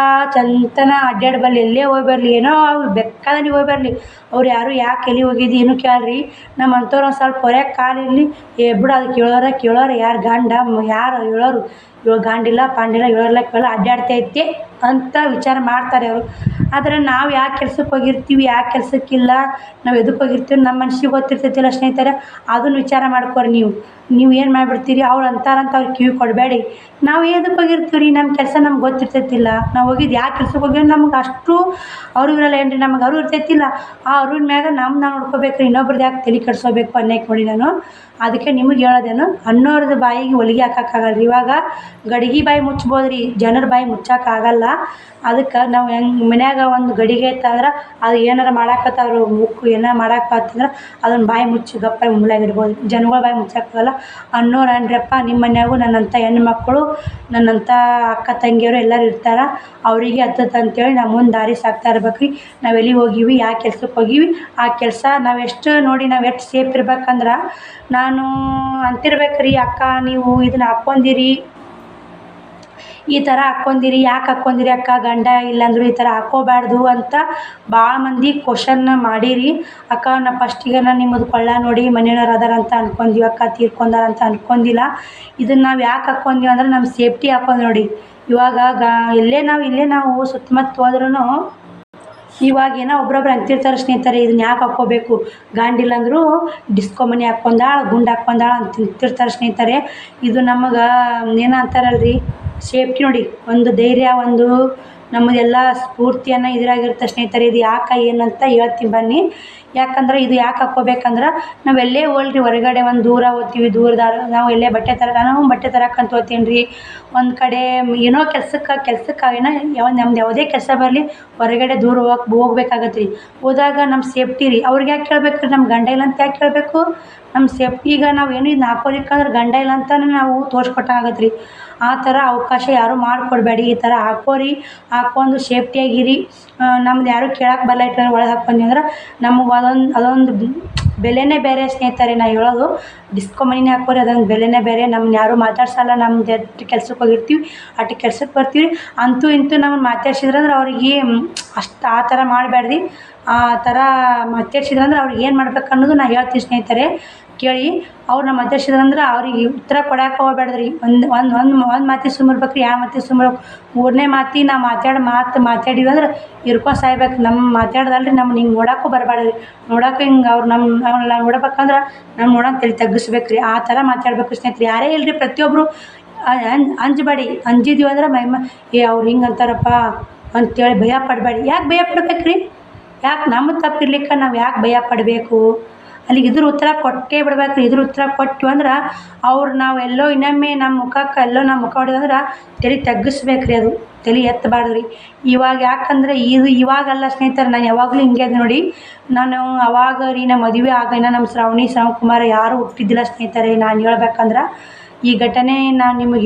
Speaker 1: ಚಂತನ ಅಡ್ಡಾಡಿ ಬರಲಿ, ಎಲ್ಲೇ ಹೋಗಿ ಬರಲಿ, ಏನೋ ಅವ್ರು ಬೇಕಾದ್ರೆ ಹೋಗಿ ಬರಲಿ, ಅವ್ರು ಯಾರು ಯಾಕೆ ಎಲ್ಲಿ ಹೋಗಿದ್ದು ಏನು ಕೇಳ್ರಿ. ನಮ್ಮಂಥವ್ರು ಒಂದು ಸ್ವಲ್ಪ ಹೊರ್ಯಾಗ ಕಾಲಿರಲಿ, ಬಿಡು ಅದು ಕೇಳೋರು ಯಾರು ಯಾರು ಹೇಳೋರು, ಇವಾಗ ಗಾಂಡಿಲ್ಲ ಪಾಂಡಿಲ್ಲ ಕೇಳೋ ಅಡ್ಡಾಡ್ತೈತೆ ಅಂತ ವಿಚಾರ ಮಾಡ್ತಾರೆ ಅವರು. ಆದರೆ ನಾವು ಯಾಕೆ ಕೆಲ್ಸಕ್ಕೆ ಹೋಗಿರ್ತೀವಿ, ಯಾಕೆ ಕೆಲ್ಸಕ್ಕಿಲ್ಲ, ನಾವು ಎದಕ್ಕೆ ಹೋಗಿರ್ತೀವಿ ನಮ್ಮ ಮನ್ಸಿಗೆ ಗೊತ್ತಿರ್ತೈತಿಲ್ಲ ಸ್ನೇಹಿತರೆ. ಅದನ್ನು ವಿಚಾರ ಮಾಡ್ಕೊರಿ. ನೀವು ಏನು ಮಾಡಿಬಿಡ್ತೀರಿ, ಅವ್ರು ಅಂತಾರಂತ ಅವ್ರು ಕಿವಿ ಕೊಡಬೇಡಿ. ನಾವು ಎದಕ್ಕೆ ಹೋಗಿರ್ತೀವಿ ರೀ, ನಮ್ಮ ಕೆಲಸ ನಮ್ಗೆ ಗೊತ್ತಿರ್ತೈತಿಲ್ಲ. ನಾವು ಹೋಗಿದ್ದು ಯಾಕೆ ಕೆಲ್ಸಕ್ಕೆ ಹೋಗಿರೋ ನಮ್ಗೆ ಅಷ್ಟು ಅವ್ರಿಗಿರಲ್ಲ ಏನು ರೀ, ನಮ್ಗೆ ಅವ್ರು ಇರ್ತೈತಿಲ್ಲ. ಆ ಅವ್ರಿನ ಮ್ಯಾಗ ನಾವು ನೋಡ್ಕೋಬೇಕು ರೀ, ಇನ್ನೊಬ್ರದ್ದು ಯಾಕೆ ತಲೆ ಕೆಡಿಸ್ಕೋಬೇಕು ಅನ್ನಕ್ಕೆ ನೋಡಿ ನಾನು. ಅದಕ್ಕೆ ನಿಮಗೆ ಹೇಳೋದೇನು, ಅನ್ನೋರ್ದು ಬಾಯಿಗೆ ಹೊಲಿಗೆ ಹಾಕೋಕ್ಕಾಗಲ್ಲ ರೀ. ಇವಾಗ ಗಡಿಗೆ ಬಾಯಿ ಮುಚ್ಬೋದು ರೀ, ಜನರ ಬಾಯಿ ಮುಚ್ಚೋಕ್ಕಾಗಲ್ಲ. ಅದಕ್ಕೆ ನಾವು ಹೆಂಗೆ ಮನ್ಯಾಗ ಒಂದು ಗಡಿಗೆ ಇತ್ತಂದ್ರೆ ಅದು ಏನಾರು ಮಾಡಾಕತ್ತವ್ರು ಮುಕ್ಕು ಏನಾರು ಮಾಡಾಕತ್ತಂದ್ರೆ ಅದನ್ನು ಬಾಯಿ ಮುಚ್ಚಿ ಗಪ್ಪ ಮುಳ್ಳಾಗಿ ಇಡ್ಬೋದು. ಜನಗಳ ಬಾಯಿ ಮುಚ್ಚೋಕ್ಕಾಗಲ್ಲ. ಅನ್ನೋರು ಅನ್ರಪ್ಪ, ನಿಮ್ಮ ಮನ್ಯಾಗೂ ನನ್ನಂಥ ಹೆಣ್ಮಕ್ಳು, ನನ್ನಂಥ ಅಕ್ಕ ತಂಗಿಯರು ಎಲ್ಲರೂ ಇರ್ತಾರೆ. ಅವರಿಗೆ ಹತ್ತತ್ತು ಅಂತೇಳಿ ನಾವು ಮುಂದೆ ದಾರಿ ಸಾಕ್ತಾ ಇರ್ಬೇಕು ರೀ. ನಾವು ಎಲ್ಲಿಗೆ ಹೋಗೀವಿ, ಯಾವ ಕೆಲ್ಸಕ್ಕೆ ಹೋಗೀವಿ, ಆ ಕೆಲಸ ನಾವು ಎಷ್ಟು ಸೇಫ್ ಇರ್ಬೇಕಂದ್ರೆ, ನಾನು ಅಂತಿರ್ಬೇಕು ರೀ, ಅಕ್ಕ ನೀವು ಇದನ್ನು ಹಾಕ್ಕೊಂಡಿರಿ, ಈ ಥರ ಹಾಕ್ಕೊಂಡಿರಿ, ಯಾಕೆ ಹಾಕ್ಕೊಂಡಿರಿ ಅಕ್ಕ, ಗಂಡ ಇಲ್ಲಾಂದ್ರು ಈ ಥರ ಹಾಕ್ಕೋಬಾರ್ದು ಅಂತ ಭಾಳ ಮಂದಿ ಕ್ವಶನ್ನ ಮಾಡಿರಿ. ಅಕ್ಕ ಫಸ್ಟಿಗೆ ನಿಮ್ಮದು ಕೊಳ್ಳ ನೋಡಿ ಮನೆಯವ್ರು ಅದಾರ ಅಂತ ಅನ್ಕೊಂಡೀವಿ ಅಕ್ಕ, ತೀರ್ಕೊಂಡಾರ ಅಂತ ಅನ್ಕೊಂಡಿಲ್ಲ. ಇದನ್ನು ನಾವು ಯಾಕೆ ಹಾಕ್ಕೊಂಡೀವಿ ಅಂದ್ರೆ ನಮ್ಮ ಸೇಫ್ಟಿ ಹಾಕ್ಕೊಂಡು ನೋಡಿ. ಇವಾಗ ಇಲ್ಲೇ ನಾವು ಸುತ್ತಮುತ್ತ ಹೋದ್ರೂ ಇವಾಗ ಏನೋ ಒಬ್ರೊಬ್ರು ಅಂತಿರ್ತಾರೆ ಸ್ನೇಹಿತರೆ, ಇದನ್ನ ಯಾಕೆ ಹಾಕ್ಕೋಬೇಕು, ಗಾಂಡಿಲ್ಲ ಅಂದರೂ ಡಿಸ್ಕೋ ಮನೆ ಹಾಕ್ಕೊಂಡಾಳ, ಗುಂಡು ಹಾಕ್ಕೊಂಡಾಳ ಅಂತ ತಿಂತಿರ್ತಾರೆ ಸ್ನೇಹಿತರೆ. ಇದು ನಮಗೆ ಏನೋ ಅಂತಾರಲ್ರಿ, ಸೇಫ್ಟಿ ನೋಡಿ, ಒಂದು ಧೈರ್ಯ, ಒಂದು ನಮ್ಮದೆಲ್ಲ ಸ್ಫೂರ್ತಿಯನ್ನು ಇದ್ರಾಗಿರುತ್ತೆ ಸ್ನೇಹಿತರೆ. ಇದು ಯಾಕೆ ಏನಂತ ಹೇಳ್ತೀನಿ ಬನ್ನಿ. ಯಾಕಂದ್ರೆ ಇದು ಯಾಕೆ ಹಾಕ್ಕೋಬೇಕಂದ್ರೆ, ನಾವು ಎಲ್ಲೇ ಹೋಗ್ಲಿ ಹೊರಗಡೆ ಒಂದು ದೂರ ಹೋಗ್ತೀವಿ, ನಾವು ಎಲ್ಲೇ ಬಟ್ಟೆ ತರಕ್ಕಂತ ಹೋಗ್ತೀನಿ ರೀ. ಒಂದು ಕಡೆ ಏನೋ ಕೆಲ್ಸಕ್ಕೆ ಏನೋ ನಮ್ದು ಯಾವುದೇ ಕೆಲಸ ಬರಲಿ, ಹೊರಗಡೆ ದೂರ ಹೋಗ್ಬೇಕಾಗತ್ತೆ ರೀ. ಹೋದಾಗ ನಮ್ಮ ಸೇಫ್ಟಿ ರೀ, ಅವ್ರಿಗೆ ಯಾಕೆ ಕೇಳಬೇಕು ರೀ, ನಮ್ಮ ಗಂಡ ಇಲ್ಲ ಅಂತ ಯಾಕೆ ಕೇಳಬೇಕು. ನಮ್ಮ ಸೇಫ್ಟಿಗೆ ನಾವು ಏನು ಇದನ್ನ ಹಾಕೋಲಿಕ್ಕಂದ್ರೆ ಗಂಡ ಇಲ್ಲ ಅಂತಲೇ ನಾವು ತೋರಿಸ್ಕೊಟ್ಟಾಗತ್ತೆ ರೀ. ಆ ಥರ ಅವಕಾಶ ಯಾರೂ ಮಾಡಿಕೊಡ್ಬೇಡಿ. ಈ ಥರ ಹಾಕ್ಕೊಂಡು ಸೇಫ್ಟಿಯಾಗಿರಿ. ನಮ್ದು ಯಾರೂ ಕೇಳಕ್ಕೆ ಬರಲ್ಲ ಇಟ್ಟರೆ ಒಳಗೆ ಹಾಕ್ಕೊಂಡ್ವಿ ಅಂದ್ರೆ ನಮಗೆ ಅದೊಂದು ಬೆಲೆನೇ ಬೇರೆ ಸ್ನೇಹಿತರೆ. ನಾನು ಹೇಳೋದು, ಡಿಸ್ಕೋ ಮನಿನೇ ಹಾಕೋರಿ, ಅದೊಂದು ಬೆಲೆನೇ ಬೇರೆ. ನಮ್ಮನ್ನ ಯಾರೂ ಮಾತಾಡ್ಸಲ್ಲ. ನಮ್ದು ಎಷ್ಟು ಕೆಲ್ಸಕ್ಕೆ ಹೋಗಿರ್ತೀವಿ ಅಷ್ಟು ಕೆಲ್ಸಕ್ಕೆ ಬರ್ತೀವಿ. ಅಂತೂ ಇಂತೂ ನಮ್ಮನ್ನು ಮಾತಾಡ್ಸಿದ್ರಂದ್ರೆ ಅವ್ರಿಗೆ ಅಷ್ಟು ಆ ಥರ ಮಾಡಬೇಡ್ರಿ. ಆ ಥರ ಮಾತಾಡ್ಸಿದ್ರಂದ್ರೆ ಅವ್ರಿಗೆ ಏನು ಮಾಡ್ಬೇಕು ಅನ್ನೋದು ನಾನು ಹೇಳ್ತೀನಿ ಸ್ನೇಹಿತರೆ, ಕೇಳಿ. ಅವ್ರು ನಮ್ಮ ಮಾತಾಡ್ಸಿದ್ರಂದ್ರೆ ಅವ್ರಿಗೆ ಉತ್ತರ ಕೊಡೋಕೆ ಹೋಗ್ಬೇಡ್ರಿ. ಒಂದು ಮಾತಿಗೆ ಸುಮ್ಮರ್ಬೇಕು ರೀ, 2 ಮಾತಿಗೆ ಸುಮ್ಮರ್ಬೇಕು. 3ನೇ ಮಾತಿಗೆ ನಾವು ಮಾತಾಡಿವಿ ಅಂದ್ರೆ ಇರ್ಕೊಂಡು ಸಾಯ್ಬೇಕು. ನಮ್ಮ ಮಾತಾಡ್ದಲ್ರಿ, ನಮ್ಮ ಹಿಂಗೆ ನೋಡೋಕ್ಕೂ ಬರಬಾರ್ದು. ನೋಡೋಕೆ ಹಿಂಗೆ ಅವ್ರು ಅವ್ನೆಲ್ಲ ನೋಡ್ಬೇಕಂದ್ರೆ ನಮ್ಮ ನೋಡೋಕೆ ತಲೆ ತಗ್ಗಿಸ್ಬೇಕು ರೀ. ಆ ಥರ ಮಾತಾಡ್ಬೇಕು ಸ್ನೇಹಿತರೆ. ಯಾರೇ ಇಲ್ಲರಿ, ಪ್ರತಿಯೊಬ್ಬರು ಅಂಜಬೇಡಿ. ಅಂಜಿದೀವಿ ಅಂದ್ರೆ ಅವ್ರು ಹಿಂಗೆ ಅಂತಾರಪ್ಪ ಅಂತೇಳಿ ಭಯ ಪಡಬೇಡಿ. ಯಾಕೆ ಭಯ ಪಡ್ಬೇಕು ರೀ? ಯಾಕೆ ನಮ್ಮ ತಪ್ಪಿರ್ಲಿಕ್ಕೆ ನಾವು ಯಾಕೆ ಭಯ ಪಡಬೇಕು? ಅಲ್ಲಿಗೆ ಇದ್ರ ಉತ್ತರ ಕೊಟ್ಟೇ ಬಿಡ್ಬೇಕು ರೀ. ಇದ್ರ ಉತ್ತರ ಕೊಟ್ಟು ಅಂದ್ರೆ ನಾವು ಎಲ್ಲೋ ಇನ್ನೊಮ್ಮೆ ನಮ್ಮ ಮುಖ ಹೊಡೆದಂದ್ರೆ ತಲೆ ತಗ್ಗಿಸ್ಬೇಕು ರೀ. ಅದು ತಲೆ ಎತ್ತಬಾರ್ದು ರೀ. ಯಾಕಂದರೆ ಇವಾಗಲ್ಲ ಸ್ನೇಹಿತರೆ, ನಾನು ಯಾವಾಗಲೂ ಹಿಂಗೆ ಅದು ನೋಡಿ. ನಾನು ಅವಾಗ ರೀ, ನಮ್ಮ ಮದುವೆ ಆಗಿನ ನಮ್ಮ ಶ್ರಾವಣಕುಮಾರ ಯಾರೂ ಹುಟ್ಟಿದ್ದಿಲ್ಲ ಸ್ನೇಹಿತರೆ. ನಾನು ಹೇಳ್ಬೇಕಂದ್ರೆ ಈ ಘಟನೆ ನಾನು ನಿಮಗೆ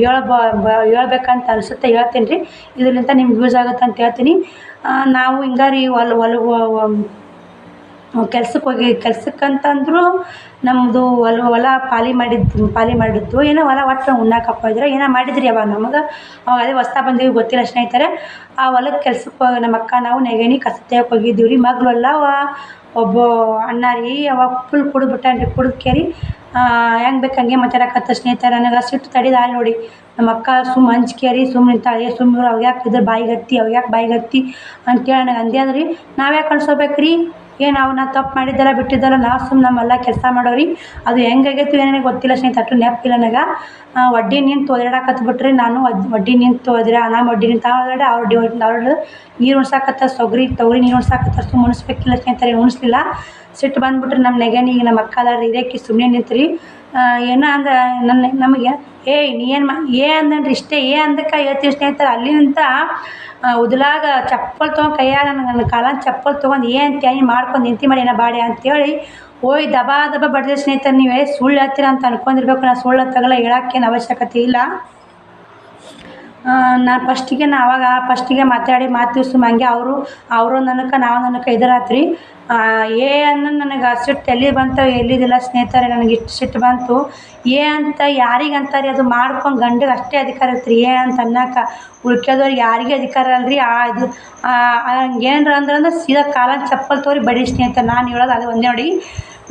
Speaker 1: ಹೇಳ್ಬೇಕಂತ ಅನಿಸುತ್ತೆ, ಹೇಳ್ತೀನಿ ರೀ. ಇದರಿಂದ ನಿಮ್ಗೆ ಯೂಸ್ ಆಗುತ್ತೆ ಅಂತ ಹೇಳ್ತೀನಿ. ನಾವು ಹಿಂಗಾರಿ ಕೆಲ್ಸಕ್ಕಂತಂದ್ರು ನಮ್ಮದು ಹೊಲ ಪಾಲಿ ಮಾಡಿದ್ದು ಏನೋ ಹೊಲ ಒಟ್ಟು ಉಣ್ಣಾಕೆ ಹಾಕೋದ್ರೆ ಏನೋ ಮಾಡಿದ್ರಿ. ಅವಾಗ ನಮಗೆ ಅದೇ ಹೊಸ್ತಾ ಬಂದೀವಿ, ಗೊತ್ತಿಲ್ಲ ಸ್ನೇಹಿತರೆ. ಆ ಹೊಲಕ್ಕೆ ಕೆಲ್ಸಕ್ಕೆ ನಮ್ಮ ಅಕ್ಕ ನಾವು ನೆಗಣಿ ಕಸ ತೆಗಿಯೋಕೆ ಹೋಗಿದ್ದೀವಿ ರೀ. ಮಗಳೆಲ್ಲ ಒಬ್ಬ ಅಣ್ಣ ರೀ, ಅವಾಗ ಫುಲ್ ಕುಡಿದ್ಬಿಟ್ಟಾನ್ರಿ. ಕುಡಿದ್ಕೇರಿ ಹೆಂಗೆ ಬೇಕು ಹಂಗೆ ಮಾತಾಡಕತ್ತ ಸ್ನೇಹಿತರೆ. ನನಗೆ ಸಿಟ್ಟು ತಡಿದಾಳಿ ನೋಡಿ. ನಮ್ಮ ಅಕ್ಕ ಅಂಜ್ಕೇರಿ ನಿಂತಾಳೆ. ಸುಮ್ಮನೆ ಅವ್ಯಾಕೆ ಇದ್ರ ಬಾಯಿಗತ್ತಿ ಅಂತೇಳಿ ನನಗೆ ಅಂದೇ ಅದ್ರಿ. ನಾವ್ಯಾಕೆ ಅನ್ಸೋಬೇಕು ರೀ? ನಾವು ತಪ್ಪು ಮಾಡಿದ್ದಲ್ಲ ಬಿಟ್ಟಿದ್ದಲ್ಲ, ನಾವು ನಮ್ಮೆಲ್ಲ ಕೆಲಸ ಮಾಡೋರಿ. ಅದು ಹೆಂಗಾಗೈತಿ ಏನೇನು ಗೊತ್ತಿಲ್ಲ ಸ್ನೇಹಿತರೆ, ಅಷ್ಟು ನೆನಪಿಲ್ಲ ನನಗೆ. ಒಡ್ಡಿ ನಿಂತು ಒದರಾಡಕತ್ಬಿಟ್ರಿ. ನಾನು ಒಡ್ಡಿ ನಿಂತು ನಾನು ಒಡ್ಡಿ ನಿಂತು ಒದರಾಡೆ, ಅವ್ರು ನೀರು ಉಣ್ಸಾಕತ್ತ, ತೊಗರಿ ನೀರು ಉಣ್ಸಾಕತ್ತ. ಉಣಿಸ್ಬೇಕಿಲ್ಲ ಸ್ನೇಹಿತರೆ, ಉಣಿಸ್ಲಿಲ್ಲ. ಸಿಟ್ಟು ಬಂದ್ಬಿಟ್ರಿ ನಮ್ಮ ನೆಗನಿಗೆ. ನಮ್ಮ ಅಕ್ಕ ಅದಾರ ಇದಕ್ಕೆ ಸುಮ್ಮನೆ ನಿಂತ್ರಿ. ಏನೋ ಅಂದ್ರೆ ನಮಗೆ ನೀ ಏನು ಅಂದನ್ರಿ ಇಷ್ಟೇ ಅಂದಕ್ಕೆ ಹೇಳ್ತೀವಿ ಸ್ನೇಹಿತರೆ. ಅಲ್ಲಿಂದ ಉದಲಾಗ ಚಪ್ಪಲ್ ತೊಗೊಂಡು ಕೈಯಾಗ ನನ್ನ ಕಾಲಾಗ ಚಪ್ಪಲ್ ತೊಗೊಂಡು ಅಂತ ನೀ ಮಾಡ್ಕೊಂಡು ನಿಂತು ಮಾಡಿ ಏನೋ ಬಾಡೆ ಅಂತೇಳಿ ಹೋಯ್ ದಬಾ ಬಡ್ದೆ ಸ್ನೇಹಿತರೆ. ನೀವು ಸುಳ್ಳು ಹೇಳ್ತೀರ ಅಂತ ಅನ್ಕೊಂಡಿರ್ಬೇಕು. ನಾನು ಸುಳ್ಳು ತಗಲ್ಲ, ಹೇಳೋಕ್ಕೇನು ಅವಶ್ಯಕತೆ ಇಲ್ಲ. ನಾನು ಫಸ್ಟಿಗೆ ಮಾತಾಡಿ ಮಾತು ಹಂಗೆ ಅವರು ನನಗೆ ನಾವು ನನಗೆ ಇದರಾತ್ರಿ ಅನ್ನೋ ನನಗೆ ಸಿಟ್ಟು ಎಲ್ಲಿ ಬಂತು ಎಲ್ಲಿದ್ದಿಲ್ಲ ಸ್ನೇಹಿತರೆ. ನನಗೆ ಇಷ್ಟು ಸಿಟ್ಟು ಬಂತು. ಅಂತ ಯಾರಿಗೆ ಅಂತಾರೆ? ಅದು ಮಾಡ್ಕೊಂಡು ಗಂಡಿಗೆ ಅಷ್ಟೇ ಅಧಿಕಾರ ಇರ್ತೀರಿ. ಅಂತ ಅನ್ನಕ್ಕೆ ಉಳ್ಕ್ಯದವ್ರಿಗೆ ಯಾರಿಗೆ ಅಧಿಕಾರ ಅಲ್ರಿ. ಇದು ಹಂಗೇನ್ರ ಅಂದ್ರೆ ಸೀದಾ ಕಾಲಾಗ ಚಪ್ಪಲ್ ತೋರಿ ಬಡಿ ಸ್ನೇಹಿತರೆ. ನಾನು ಹೇಳೋದು ಅದು ಒಂದೇ ನೋಡಿ.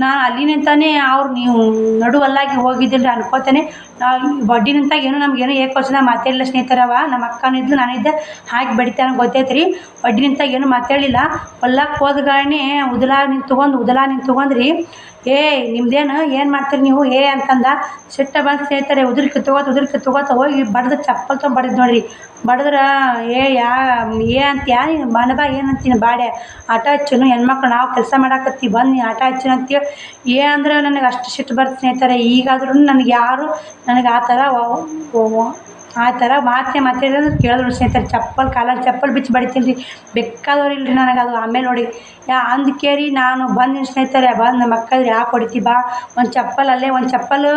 Speaker 1: ನಾನು ಅಲ್ಲಿ ನಿಂತಾನೆ ನೀವು ನಡುವಲ್ಲಾಗಿ ಹೋಗಿದ್ದಿಲ್ಲ ಅನ್ಕೋತೇನೆ. ನಾವು ಬಡ್ಡಿ ನಿಂತಾಗ ಏನೋ ನಮಗೇನು ಏಕವಚನ ಮಾತಾಡಲಿಲ್ಲ ಸ್ನೇಹಿತರೆ. ನಮ್ಮ ಅಕ್ಕನೂ ಇದ್ಲು, ನಾನಿದ್ದೆ, ಹಾಕಿ ಬಡಿತಾನೆ ಗೊತ್ತೈತೆ ರೀ. ಬಡ್ಡಿ ನಿಂತಾಗ ಏನು ಮಾತಾಡಲಿಲ್ಲ. ಹೊಲ್ಲಕ್ಕೆ ಹೋದ್ಗಾಣೆ ಉದಲಾ ನಿಂತ್ಕೊಂಡ್ರಿ. ನಿಮ್ದೇನು ಏನು ಮಾಡ್ತೀರಿ ನೀವು ಅಂತಂದ. ಸಿಟ್ಟ ಬಂದು ಸ್ನೇಹಿತರೆ. ಉದುರು ಕಿತ್ತುಗೋತ ಹೋಗಿ ಬಡ್ದು ಚಪ್ಪಲ್ ತೊಗೊಂಡು ಬಡಿದ್ ನೋಡ್ರಿ. ಬಡಿದ್ರೆ ಅಂತೀಯ ನೀನು ಮನಬಾ ಏನಂತೀನಿ ಬಾಡೆ ಆಟ ಹಚ್ಚನು ಹೆಣ್ಮಕ್ಳು ನಾವು ಕೆಲಸ ಮಾಡಾಕತ್ತೀವಿ ಬಂದು ನೀನು ಆಟ ಹಚ್ಚನು ಅಂತೀವಿ. ಅಂದ್ರೆ ನನಗೆ ಅಷ್ಟು ಸಿಟ್ಟು ಬರುತ್ತೆ ಸ್ನೇಹಿತರೆ. ಈಗಾದ್ರೂ ನನಗೆ ಯಾರು ನನಗೆ ಆ ಥರ ಮಾತಾಡಿದ್ರೆ ಕೇಳಿದ್ರು ಸ್ನೇಹಿತರೆ. ಕಾಲಾಗ ಚಪ್ಪಲ್ ಬಿಚ್ಚಿ ಬಡಿತೀನಿ ರೀ. ಬೇಕಾದವ್ರು ಇಲ್ಲರಿ ನನಗೆ ಅದು. ಆಮೇಲೆ ನೋಡಿ ಅಂದ್ಕೇರಿ ನಾನು ಬಂದಿನಿ ಸ್ನೇಹಿತರೆ. ಬಂದು ನಮ್ಮ ಅಕ್ಕಂದ್ರೆ ಯಾಕೆ ಹೊಡಿತಿ ಬಾ ಒಂದು ಚಪ್ಪಲ್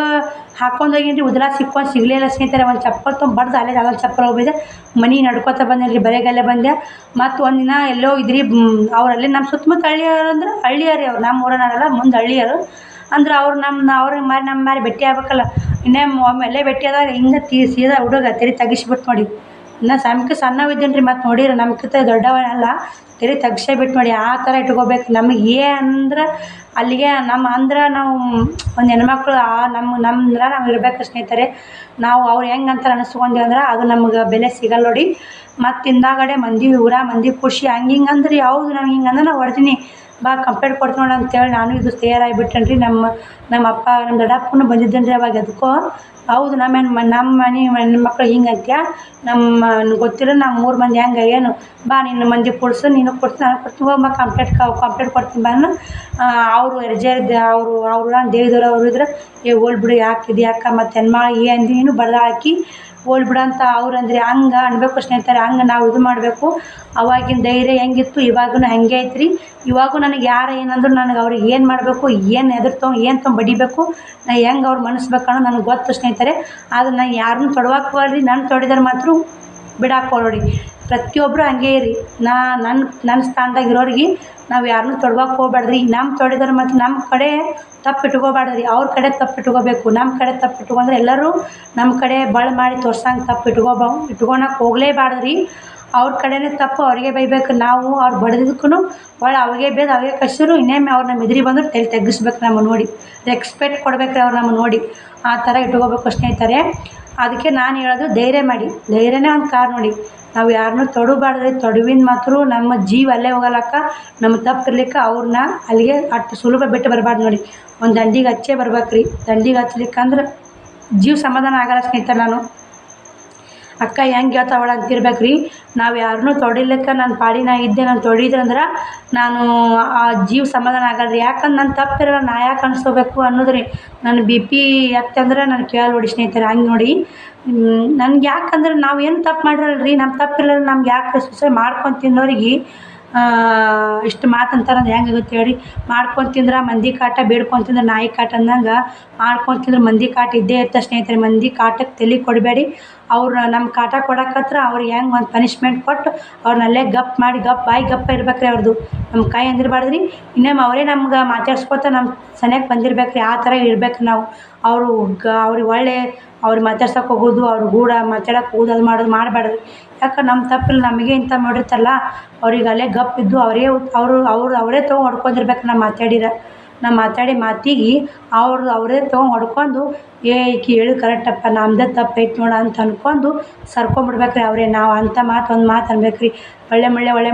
Speaker 1: ಹಾಕ್ಕೊಂಡು ಹೋಗಿನಿ. ಉದಲ ಸಿಗಲಿಲ್ಲ ಸ್ನೇಹಿತರೆ. ಒಂದು ಚಪ್ಪಲ್ ತೊಗೊಂಡು ಬಡ್ದು ಅದೊಂದು ಚಪ್ಪಲ್ ಹೋಗಿದ್ದೆ. ಮನೆಗೆ ನಡ್ಕೋತ ಬಂದೇನಿ ರೀ. ಬರೆಗಲ್ಲೇ ಬಂದೆ. ಮತ್ತು ಒಂದಿನ ಎಲ್ಲೋ ಇದ್ರಿ ಅವರಲ್ಲೇ ನಮ್ಮ ಸುತ್ತಮುತ್ತ ಹಳ್ಳಿಯರು ಅಂದ್ರೆ ಹಳ್ಳಿಯರು ಅವ್ರು. ನಮ್ಮ ಊರನಾರಲ್ಲ ಮುಂದೆ ಹಳ್ಳಿಯರು ಅಂದ್ರೆ ಅವ್ರು ನಮ್ಮ ಮಾರಿ ಭೇಟಿ ಆಗ್ಬೇಕಲ್ಲ. ಒಮ್ಮೆಲ್ಲೇ ಭೇಟಿ ಆದಾಗ ಹಿಂಗೆ ಸೀದಾ ಹುಡುಗ ತೆರಿ ತೆಗಿಸ್ಬಿಟ್ಟು ನೋಡಿ. ಇನ್ನು ಸಣ್ಣವಿದ್ದೀನಿ ರೀ. ಮತ್ತು ನೋಡಿರಿ ನಮ್ಗಿಂತ ದೊಡ್ಡವನಲ್ಲ. ತೆರಿ ತೆಗ್ಸೇಬಿಟ್ಟು ನೋಡಿ. ಆ ಥರ ಇಟ್ಕೋಬೇಕು. ನಮಗೆ ಅಂದ್ರೆ ಅಲ್ಲಿಗೆ ನಾವು ಒಂದು ಹೆಣ್ಮಕ್ಳು ನಾವು ಇರಬೇಕು ಸ್ನೇಹಿತರೆ. ನಾವು ಅವ್ರು ಹೆಂಗೆ ಅಂತಾರೆ ಅನಿಸ್ಕೊಂಡೀವಿ ಅಂದ್ರೆ ಅದು ನಮ್ಗೆ ಬೆಲೆ ಸಿಗಲ್ಲ ನೋಡಿ. ಮತ್ತು ಹಿಂದಾಗಡೆ ಮಂದಿ ಖುಷಿ ಹಿಂಗೆ ಅಂದ್ರೆ ಹೌದು ನಮ್ಗೆ ಹಿಂಗೆ ಅಂದ್ರೆ ನಾವು ಹೊಡ್ತೀನಿ ಬಾ ಕಂಪ್ಲೇಂಟ್ ಕೊಡ್ತೀನಿ ನೋಡು ಅಂತೇಳಿ ನಾನು ಇದು ತಯಾರಾಗಿಬಿಟ್ಟೇನೆ ರೀ. ನಮ್ಮ ಅಪ್ಪ ನಮ್ಮ ದೊಡ್ಡಪ್ಪನೂ ಬಂದಿದ್ದೇನೆ ರೀ ಅವಾಗ. ಅದಕ್ಕೂ ಹೌದು ನಮ್ಮ ಮನೆ ಹೆಣ್ಮಕ್ಳು ಹಿಂಗೆ ಅಂತ್ಯ ಗೊತ್ತಿರೋ ನಾವು 3 ಮಂದಿ ಹೆಂಗೆ ಏನು ಬಾ ನಿನ್ನ ಮಂದಿ ಕೊಡ್ಸು ನೀನು ಕೊಡ್ಸು ನಾನು ಕೊಡ್ತೀನಿ ಹೋಗಿ ಕಂಪ್ಲೇಂಟ್ ಕೊಡ್ತೀನಿ ಬಾ ಅವರು ಅವರು ದೇವಿದವ್ರು ಅವರು ಇದ್ರೆ ಹೋಲ್ಬಿಡು ಯಾಕೆ ಮತ್ತು ಹೆಣ್ಮಕ್ಳು ಅಂದು ನೀನು ಬಡ್ದು ಹಾಕಿ ಹೋಲ್ಬಿಡು ಅಂತ ಅವ್ರು ಅಂದ್ರೆ ಹಂಗೆ ಅನ್ಬೇಕು ಸ್ನೇಹಿತರೆ. ಹಂಗೆ ನಾವು ಇದು ಮಾಡಬೇಕು. ಅವಾಗಿನ ಧೈರ್ಯ ಹೆಂಗಿತ್ತು ಇವಾಗೂ ಹಂಗೆ ಐತ್ರಿ. ಇವಾಗೂ ನನಗೆ ಯಾರು ಏನಂದ್ರು ನನಗೆ ಅವ್ರಿಗೆ ಏನು ಮಾಡಬೇಕು ಏನು ತೊಗೊಂಡು ಬಡಿಬೇಕು ನಾ ಹೆಂಗೆ ಅವ್ರು ಮನಸ್ಬೇಕು ಅನ್ನೋದು ನನಗೆ ಗೊತ್ತು ಸ್ನೇಹಿತರೆ. ಆದರೆ ನಾನು ಯಾರನ್ನೂ ತೊಡವಾಕ್ಬಾರ್ದು. ನಾನು ತೊಡಿದ್ರೆ ಮಾತ್ರ ಬಿಡಾಕೋಡಿ. ಪ್ರತಿಯೊಬ್ಬರು ಹಂಗೆ ಇರಿ. ನನ್ನ ಸ್ಥಾನದಾಗ ಇರೋರಿಗೆ ನಾವು ಯಾರನ್ನೂ ತೊಡ್ವಕ್ಕೆ ಹೋಗ್ಬಾರ್ದ್ರಿ. ನಮ್ಮ ತೊಡಿದ್ರೆ ಮತ್ತು ನಮ್ಮ ಕಡೆ ತಪ್ಪು ಇಟ್ಕೋಬಾರ್ದ್ರಿ. ಅವ್ರ ಕಡೆ ತಪ್ಪು ಇಟ್ಕೋಬೇಕು. ನಮ್ಮ ಕಡೆ ತಪ್ಪು ಇಟ್ಕೊಂಡ್ರೆ ಎಲ್ಲರೂ ನಮ್ಮ ಕಡೆ ಮಾಡಿ ತೋರ್ಸಂಗೆ ತಪ್ಪು ಇಟ್ಕೊಳಕ್ಕೆ ಹೋಗಲೇಬಾರ್ದ್ರಿ. ಅವ್ರ ಕಡೆನೇ ತಪ್ಪು ಅವ್ರಿಗೆ ಬೈಬೇಕು. ನಾವು ಅವ್ರು ಬಡ್ದಿದ್ದಕ್ಕೂ ಅವ್ರಿಗೆ ಅವ್ರಿಗೆ ಕಸಿರು ಇನ್ನೊಮ್ಮೆ ಅವ್ರು ನಮ್ಮ ಎದುರಿಗೆ ಬಂದ್ರೆ ತೆಗಿಸ್ಬೇಕು. ನಮ್ಮ ನೋಡಿ ರೆಸ್ಪೆಕ್ಟ್ ಕೊಡ್ಬೇಕು ಅವ್ರು ನಮ್ಮ ನೋಡಿ. ಆ ಥರ ಇಟ್ಕೋಬೇಕು ಸ್ನೇಹಿತರೆ. ಅದಕ್ಕೆ ನಾನು ಹೇಳೋದು ಧೈರ್ಯ ಮಾಡಿ. ಧೈರ್ಯನೇ ಒಂದು ಕಾರಣ ನೋಡಿ. ನಾವು ಯಾರನ್ನೂ ತೊಡಬಾರ್ದ್ರಿ. ತೊಡವಿನ ಮಾತ್ರ ನಮ್ಮ ಜೀವ ಅಲ್ಲೇ ಹೋಗಲಕ್ಕ. ನಮ್ಮ ತಪ್ಪಿರ್ಲಿಕ್ಕೆ ಅವ್ರನ್ನ ಅಲ್ಲಿಗೆ ಅಷ್ಟು ಸುಲಭ ಬಿಟ್ಟು ಬರಬಾರ್ದು ನೋಡಿ. ಒಂದು ದಂಡಿಗೆ ಹಚ್ಚೇ ಬರ್ಬೇಕು ರೀ. ದಂಡಿಗೆ ಹಚ್ಲಿಕ್ಕಂದ್ರೆ ಜೀವ ಸಮಾಧಾನ ಆಗಲ್ಲ ಸ್ನೇಹಿತರೆ. ನಾನು ಅಕ್ಕ ಹೆಂಗೆ ಹೇಳ್ತಾವಳ ಅಂತಿರ್ಬೇಕು ರೀ. ನಾವು ಯಾರನ್ನೂ ತೊಡಿಲಿಕ್ಕೆ ನನ್ನ ಪಾಡಿನ ಇದ್ದೆ. ನಾನು ತೊಡಿದ್ರಂದ್ರೆ ನಾನು ಆ ಜೀವ ಸಮಾಧಾನ ಆಗಲ್ಲ ರೀ. ಯಾಕಂದ್ರೆ ನನ್ನ ತಪ್ಪಿರಲ್ಲ ನಾ ಯಾಕೆ ಅನ್ಸ್ಕೋಬೇಕು ಅನ್ನೋದು ರೀ. ನನ್ನ BP ಯಾಕಂದ್ರೆ ನಾನು ಕೇಳಲ್ಲ ನೋಡಿ ಸ್ನೇಹಿತರೆ. ಹಂಗೆ ನೋಡಿ ನನ್ಗೆ ಯಾಕಂದ್ರೆ ನಾವು ಏನು ತಪ್ಪು ಮಾಡಿರಲ್ಲ ರೀ. ನಮ್ಮ ತಪ್ಪಿರಲ್ಲ ನಮ್ಗೆ ಯಾಕೆ ಸೂಸೈಡ್ ಮಾಡ್ಕೊಂಡು ತಿನ್ನೋರಿಗೆ ಇಷ್ಟು ಮಾತಂತಾರಂದ್ರೆ ಹೆಂಗಾಗುತ್ತೆ ಹೇಳಿ. ಮಾಡ್ಕೊಂಡು ತಿಂದ್ರೆ ಮಂದಿ ಕಾಟ, ಬೇಡ್ಕೊಂಡು ತಿಂದ್ರೆ ನಾಯಿ ಕಾಟ ಅಂದಂಗೆ ಮಾಡ್ಕೊಂಡು ತಿಂದ್ರೆ ಮಂದಿ ಕಾಟ ಇದ್ದೇ ಇರ್ತದೆ ಸ್ನೇಹಿತರೆ. ಮಂದಿ ಕಾಟಕ್ಕೆ ತಲೆ ಕೊಡಬೇಡಿ. ಅವ್ರು ನಮ್ಮ ಕಾಟ ಕೊಡೋಕತ್ರ ಅವ್ರಿಗೆ ಹೆಂಗೆ ಒಂದು ಪನಿಷ್ಮೆಂಟ್ ಕೊಟ್ಟು ಅವ್ರನ್ನಲ್ಲೇ ಬಾಯಿ ಗಪ್ಪ ಇರ್ಬೇಕು ರೀ. ಅವ್ರದ್ದು ನಮ್ಮ ಕೈ ಅಂದಿರಬಾರ್ದು ರೀ. ಇನ್ನೊಮ್ಮೆ ಅವರೇ ನಮ್ಗೆ ಮಾತಾಡ್ಸ್ಕೊತ ನಮ್ಮ ಸನಿಯಕ್ಕೆ ಬಂದಿರ್ಬೇಕು ರೀ. ಆ ಥರ ಇರ್ಬೇಕು ನಾವು. ಅವ್ರಿಗೆ ಅವ್ರಿಗೆ ಮಾತಾಡ್ಸೋಕೆ ಹೋಗೋದು, ಅವ್ರ ಕೂಡ ಮಾತಾಡೋಕೆ ಹೋಗೋದು ಅದು ಮಾಡೋದು ಮಾಡಬಾರ್ದು. ಯಾಕೆ ನಮ್ಮ ತಪ್ಪಿಲ್ಲ. ನಮಗೆ ಇಂಥ ಮಾಡಿರ್ತಾರಲ್ಲ ಅವ್ರಿಗೆ ಅಲ್ಲೇ ಗಪ್ಪಿದ್ದು ಅವರೇ ತೊಗೊಂಡು ಹೊಡ್ಕೊಂಡಿರ್ಬೇಕು. ನಾವು ಮಾತಾಡಿ ಮಾತಿಗೆ ಅವರೇ ತೊಗೊಂಡು ಹೊಡ್ಕೊಂಡು ಈಕಿ ಹೇಳಿ ಕರೆಕ್ಟಪ್ಪ ನಮ್ಮದೇ ತಪ್ಪು ಐತೆ ನೋಡ ಅಂತ ಅಂದ್ಕೊಂಡು ಸರ್ಕೊಂಬಿಡ್ಬೇಕು ರೀ ಅವರೇ. ನಾವು ಅಂಥ ಒಂದು ಮಾತು ಅನ್ಬೇಕು ರೀ. ಒಳ್ಳೆ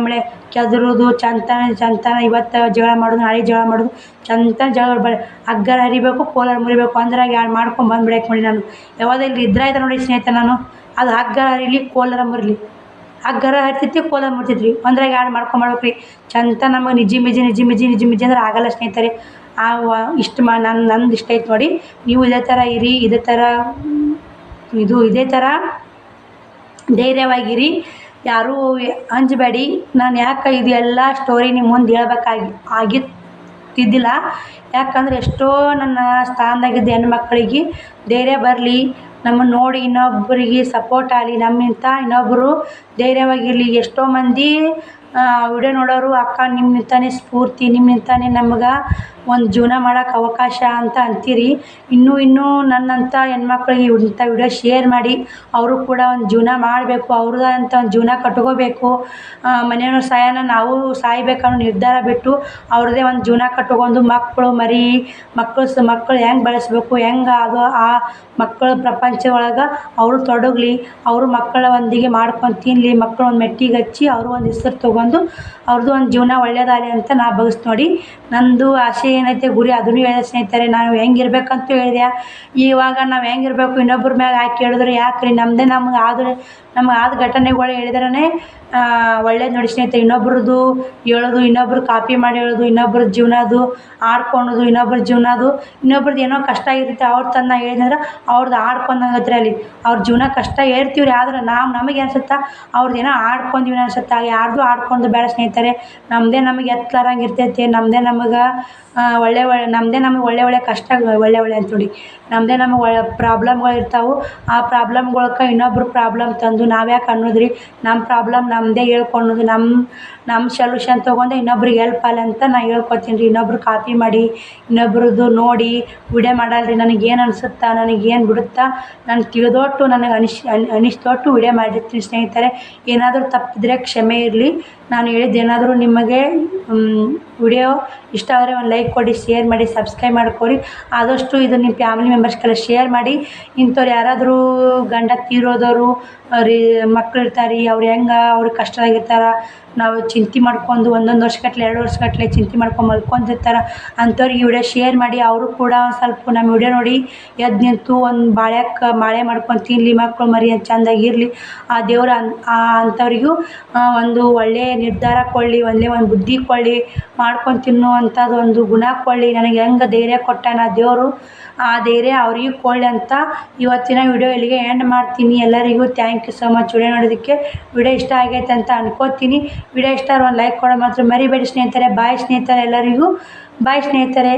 Speaker 1: ಮಳೆ ಕೆದರೋದು ಚಂತನ ಇವತ್ತು ಜಗಳ ಮಾಡೋದು ನಾಳೆ ಜಗಳ ಮಾಡೋದು ಚಂತನ ಜಗಳ ಹಗ್ಗರ ಹರಿಬೇಕು ಕೋಲಾರ ಮುರಿಬೇಕು ಅಂದ್ರೆ ಎರಡು ಮಾಡ್ಕೊಂಡು ಬಂದುಬಿಡಕ್ಕೆ ನೋಡಿ. ನಾನು ಯಾವಾಗಲ್ಲಿ ಇದ್ರೆ ನೋಡಿ ಸ್ನೇಹಿತರೆ. ನಾನು ಅದು ಹಗ್ಗರ ಹರಿಲಿ ಕೋಲಾರ ಮುರಿಲಿ. ಹಗ್ಗರ ಹರಿತೈತಿ ಕೋಲಾರ ಮುರಿತೈತಿ ರೀ. ಒಂದ್ರಾಗ ಎರಡು ಮಾಡ್ಕೊಂಬರ್ಬೇಕು ರೀ. ಚಂತ ನಮಗೆ ನಿಜಿ ಮಿಜಿ ಅಂದ್ರೆ ಆಗಲ್ಲ ಸ್ನೇಹಿತರೆ. ಇಷ್ಟು ನಂದು ಇಷ್ಟ ಐತೆ ನೋಡಿ. ನೀವು ಇದೇ ಥರ ಇರಿ, ಇದೇ ಥರ ಧೈರ್ಯವಾಗಿರಿ, ಯಾರೂ ಅಂಜಬೇಡಿ. ನಾನು ಯಾಕೆ ಇದು ಎಲ್ಲ ಸ್ಟೋರಿ ನಿಮ್ಮ ಮುಂದೆ ಆಗಿದ್ದಿಲ್ಲ, ಯಾಕಂದ್ರೆ ಎಷ್ಟೋ ನನ್ನ ಸ್ಥಾನದಾಗಿದ್ದ ಹೆಣ್ಮಕ್ಳಿಗೆ ಧೈರ್ಯ ಬರಲಿ, ನಮ್ಮನ್ನು ನೋಡಿ ಇನ್ನೊಬ್ಬರಿಗೆ ಸಪೋರ್ಟ್ ಆಗಲಿ, ನಮ್ಮಿಂದ ಇನ್ನೊಬ್ಬರು ಧೈರ್ಯವಾಗಿರಲಿ. ಎಷ್ಟೋ ಮಂದಿ ವಿಡಿಯೋ ನೋಡೋರು, ಅಕ್ಕ ನಿಮ್ಮಿಂದನೇ ಸ್ಫೂರ್ತಿ, ನಿಮ್ಮಿಂದನೇ ನಮ್ಗೆ ಒಂದು ಜೀವನ ಮಾಡೋಕೆ ಅವಕಾಶ ಅಂತ ಅಂತೀರಿ. ಇನ್ನೂ ನನ್ನಂಥ ಹೆಣ್ಮಕ್ಳಿಗೆ ಇಂಥ ವಿಡಿಯೋ ಶೇರ್ ಮಾಡಿ, ಅವರು ಕೂಡ ಒಂದು ಜೀವನ ಮಾಡಬೇಕು, ಅವ್ರದ್ದಂಥ ಒಂದು ಜೀವನ ಕಟ್ಕೋಬೇಕು. ಮನೆಯವ್ರ ಸಾಯನ ನಾವು ಸಾಯ್ಬೇಕನ್ನೋ ನಿರ್ಧಾರ ಬಿಟ್ಟು ಅವ್ರದ್ದೇ ಒಂದು ಜೀವನ ಕಟ್ಕೊಂಡು ಮಕ್ಕಳು ಹೆಂಗೆ ಬೆಳೆಸ್ಬೇಕು, ಹೆಂಗೆ ಅದು ಆ ಮಕ್ಕಳ ಪ್ರಪಂಚ ಒಳಗೆ ಅವರು ತೊಡಗಲಿ, ಅವರು ಮಕ್ಕಳ ಒಂದಿಗೆ ಮಾಡ್ಕೊಂಡು ತಿನ್ನಲಿ, ಮಕ್ಕಳು ಒಂದು ಮೆಟ್ಟಿಗೆ ಹಚ್ಚಿ ಅವರು ಒಂದು ಹೆಸರು ತೊಗೊಂಡು ಅವ್ರದ್ದು ಒಂದು ಜೀವನ ಒಳ್ಳೇದಾಗಲಿ ಅಂತ ನಾ ಬಯಸ್ ನೋಡಿ. ನಂದು ಆಸೆ ಏನೈತೆ, ಗುರಿ ಅದನ್ನು ಹೇಳಿದೆ ಸ್ನೇಹಿತರೆ. ನಾನು ಹೆಂಗಿರ್ಬೇಕಂತ ಹೇಳಿದೆ. ಇವಾಗ ನಾವು ಹೆಂಗಿರ್ಬೇಕು ಇನ್ನೊಬ್ಬರ ಮ್ಯಾಗ ಹಾಕಿ ಹೇಳಿದ್ರೆ ಯಾಕ್ರಿ? ನಮಗೆ ಆದ ಘಟನೆಗಳು ಹೇಳಿದ್ರೇ ಒಳ್ಳೇದು ನೋಡಿ ಸ್ನೇಹಿತರೆ. ಇನ್ನೊಬ್ರದ್ದು ಹೇಳೋದು, ಇನ್ನೊಬ್ರು ಕಾಪಿ ಮಾಡಿ ಹೇಳೋದು, ಇನ್ನೊಬ್ರ ಜೀವನದು ಆಡ್ಕೊಳೋದು, ಇನ್ನೊಬ್ರದ್ದು ಏನೋ ಕಷ್ಟ ಇರುತ್ತೆ ಅವ್ರು ತನ್ನ ಹೇಳಿದ್ರೆ ಅವ್ರದ್ದು ಆಡ್ಕೊಂಡಂಗತ್ರಿ. ಅಲ್ಲಿ ಅವ್ರ ಜೀವನ ಕಷ್ಟ ಹೇಳ್ತೀವ್ರಿ, ಆದ್ರೆ ನಮಗೆ ಅನ್ಸುತ್ತಾ ಅವ್ರದ್ದು ಏನೋ ಆಡ್ಕೊಂತೀವಿ ಅನ್ಸುತ್ತಾ. ಯಾರ್ದು ಆಡ್ಕೊಂಡು ಬೇಡ ಸ್ನೇಹಿತರೆ. ನಮಗೆ ಎತ್ತಲಾರಂಗೆ ಇರ್ತೈತೆ. ನಮಗೆ ಒಳ್ಳೆ ಕಷ್ಟ ಒಳ್ಳೆ ಅಂತೇಳಿ ನಮಗೆ ಒಳ್ಳೆ ಪ್ರಾಬ್ಲಮ್ಗಳು ಇರ್ತಾವೆ. ಆ ಪ್ರಾಬ್ಲಮ್ಗಳ್ಗೆ ಇನ್ನೊಬ್ರು ಪ್ರಾಬ್ಲಮ್ ತಂದು ನಾವ್ಯಾಕೆ ಅನ್ನೋದ್ರಿ? ನಮ್ಮ ಪ್ರಾಬ್ಲಮ್ ನಮ್ಮದೇ ಹೇಳ್ಕೊಳೋದು, ನಮ್ಮ ಸೊಲ್ಯೂಷನ್ ತೊಗೊಂಡು ಇನ್ನೊಬ್ರಿಗೆ ಹೆಲ್ಪ್ ಆಗಲಿ ಅಂತ ನಾನು ಹೇಳ್ಕೊತೀನಿ ರೀ. ಇನ್ನೊಬ್ರು ಕಾಪಿ ಮಾಡಿ, ಇನ್ನೊಬ್ರದ್ದು ನೋಡಿ ವಿಡಿಯೋ ಮಾಡಲ್ರಿ. ನನಗೇನು ಅನಿಸುತ್ತಾ, ನನಗೇನು ಬಿಡುತ್ತಾ, ನಾನು ತಿಳಿದೋಟು, ನನಗೆ ಅನಿಸ್ತೋಟು ವಿಡಿಯೋ ಮಾಡಿರ್ತೀನಿ ಸ್ನೇಹಿತರೆ. ಏನಾದರೂ ತಪ್ಪಿದ್ರೆ ಕ್ಷಮೆ ಇರಲಿ. ನಾನು ಹೇಳಿದ್ದೇನಾದರೂ ನಿಮಗೆ ವಿಡಿಯೋ ಇಷ್ಟ ಆದರೆ ಒಂದು ಲೈಕ್ ಕೊಡಿ, ಶೇರ್ ಮಾಡಿ, ಸಬ್ಸ್ಕ್ರೈಬ್ ಮಾಡ್ಕೊರಿ. ಆದಷ್ಟು ಇದು ನಿಮ್ಮ ಫ್ಯಾಮಿಲಿ ಮೆಂಬರ್ಸ್ಗೆಲ್ಲ ಶೇರ್ ಮಾಡಿ. ಇಂಥವ್ರು ಯಾರಾದರೂ ಗಂಡ ತೀರೋದವರು ಮಕ್ಳು ಇರ್ತಾರೆ, ಅವ್ರು ಅವ್ರಿಗೆ ಕಷ್ಟದಾಗಿರ್ತಾರೆ. ನಾವು ಚಿಂತೆ ಮಾಡ್ಕೊಂಡು 1 ವರ್ಷಗಟ್ಟಲೆ 2 ವರ್ಷಗಟ್ಟಲೆ ಚಿಂತೆ ಮಾಡ್ಕೊಂಡು ಮಲ್ಕೊಂಡಿರ್ತಾರೆ. ಅಂಥವ್ರಿಗೆ ವಿಡಿಯೋ ಶೇರ್ ಮಾಡಿ. ಅವರು ಕೂಡ ಸ್ವಲ್ಪ ನಮ್ಮ ವಿಡಿಯೋ ನೋಡಿ ಎದ್ದು ನಿಂತು ಒಂದು ಬಾಳೆ ಮಾಡ್ಕೊಂಡು ತಿನ್ನಲಿ, ಮಕ್ಕಳು ಮರಿ ಚೆಂದಾಗಿರಲಿ. ಆ ದೇವ್ರು ಅಂಥವ್ರಿಗೂ ಒಂದು ಒಳ್ಳೆಯ ನಿರ್ಧಾರ ಕೊಡಲಿ, ಒಳ್ಳೆಯ ಒಂದು ಬುದ್ಧಿ ಕೊಡಲಿ, ಮಾಡ್ಕೊಂಡು ತಿನ್ನುವಂಥದ್ದು ಒಂದು ಗುಣ ಕೊಡಲಿ. ನನಗೆ ಹೆಂಗೆ ಧೈರ್ಯ ಕೊಟ್ಟಾನ ದೇವರು, ಆ ಧೈರ್ಯ ಅವ್ರಿಗೂ ಕೊಡಲಿ ಅಂತ ಇವತ್ತಿನ ವಿಡಿಯೋ ಇಲ್ಲಿಗೆ ಎಂಡ್ ಮಾಡ್ತೀನಿ. ಎಲ್ಲರಿಗೂ thank you so much video ನೋಡೋದಕ್ಕೆ. ವಿಡಿಯೋ ಇಷ್ಟ ಆಗೈತೆ ಅಂತ ಅನ್ಕೋತೀನಿ. ವಿಡಿಯೋ ಇಷ್ಟ ಒಂದು ಲೈಕ್ ಕೊಡೋ ಮಾತ್ರ ಮರಿಬೇಡಿ ಸ್ನೇಹಿತರೆ. ಬಾಯ್ ಸ್ನೇಹಿತರೆ, ಎಲ್ಲರಿಗೂ ಬಾಯ್ ಸ್ನೇಹಿತರೆ.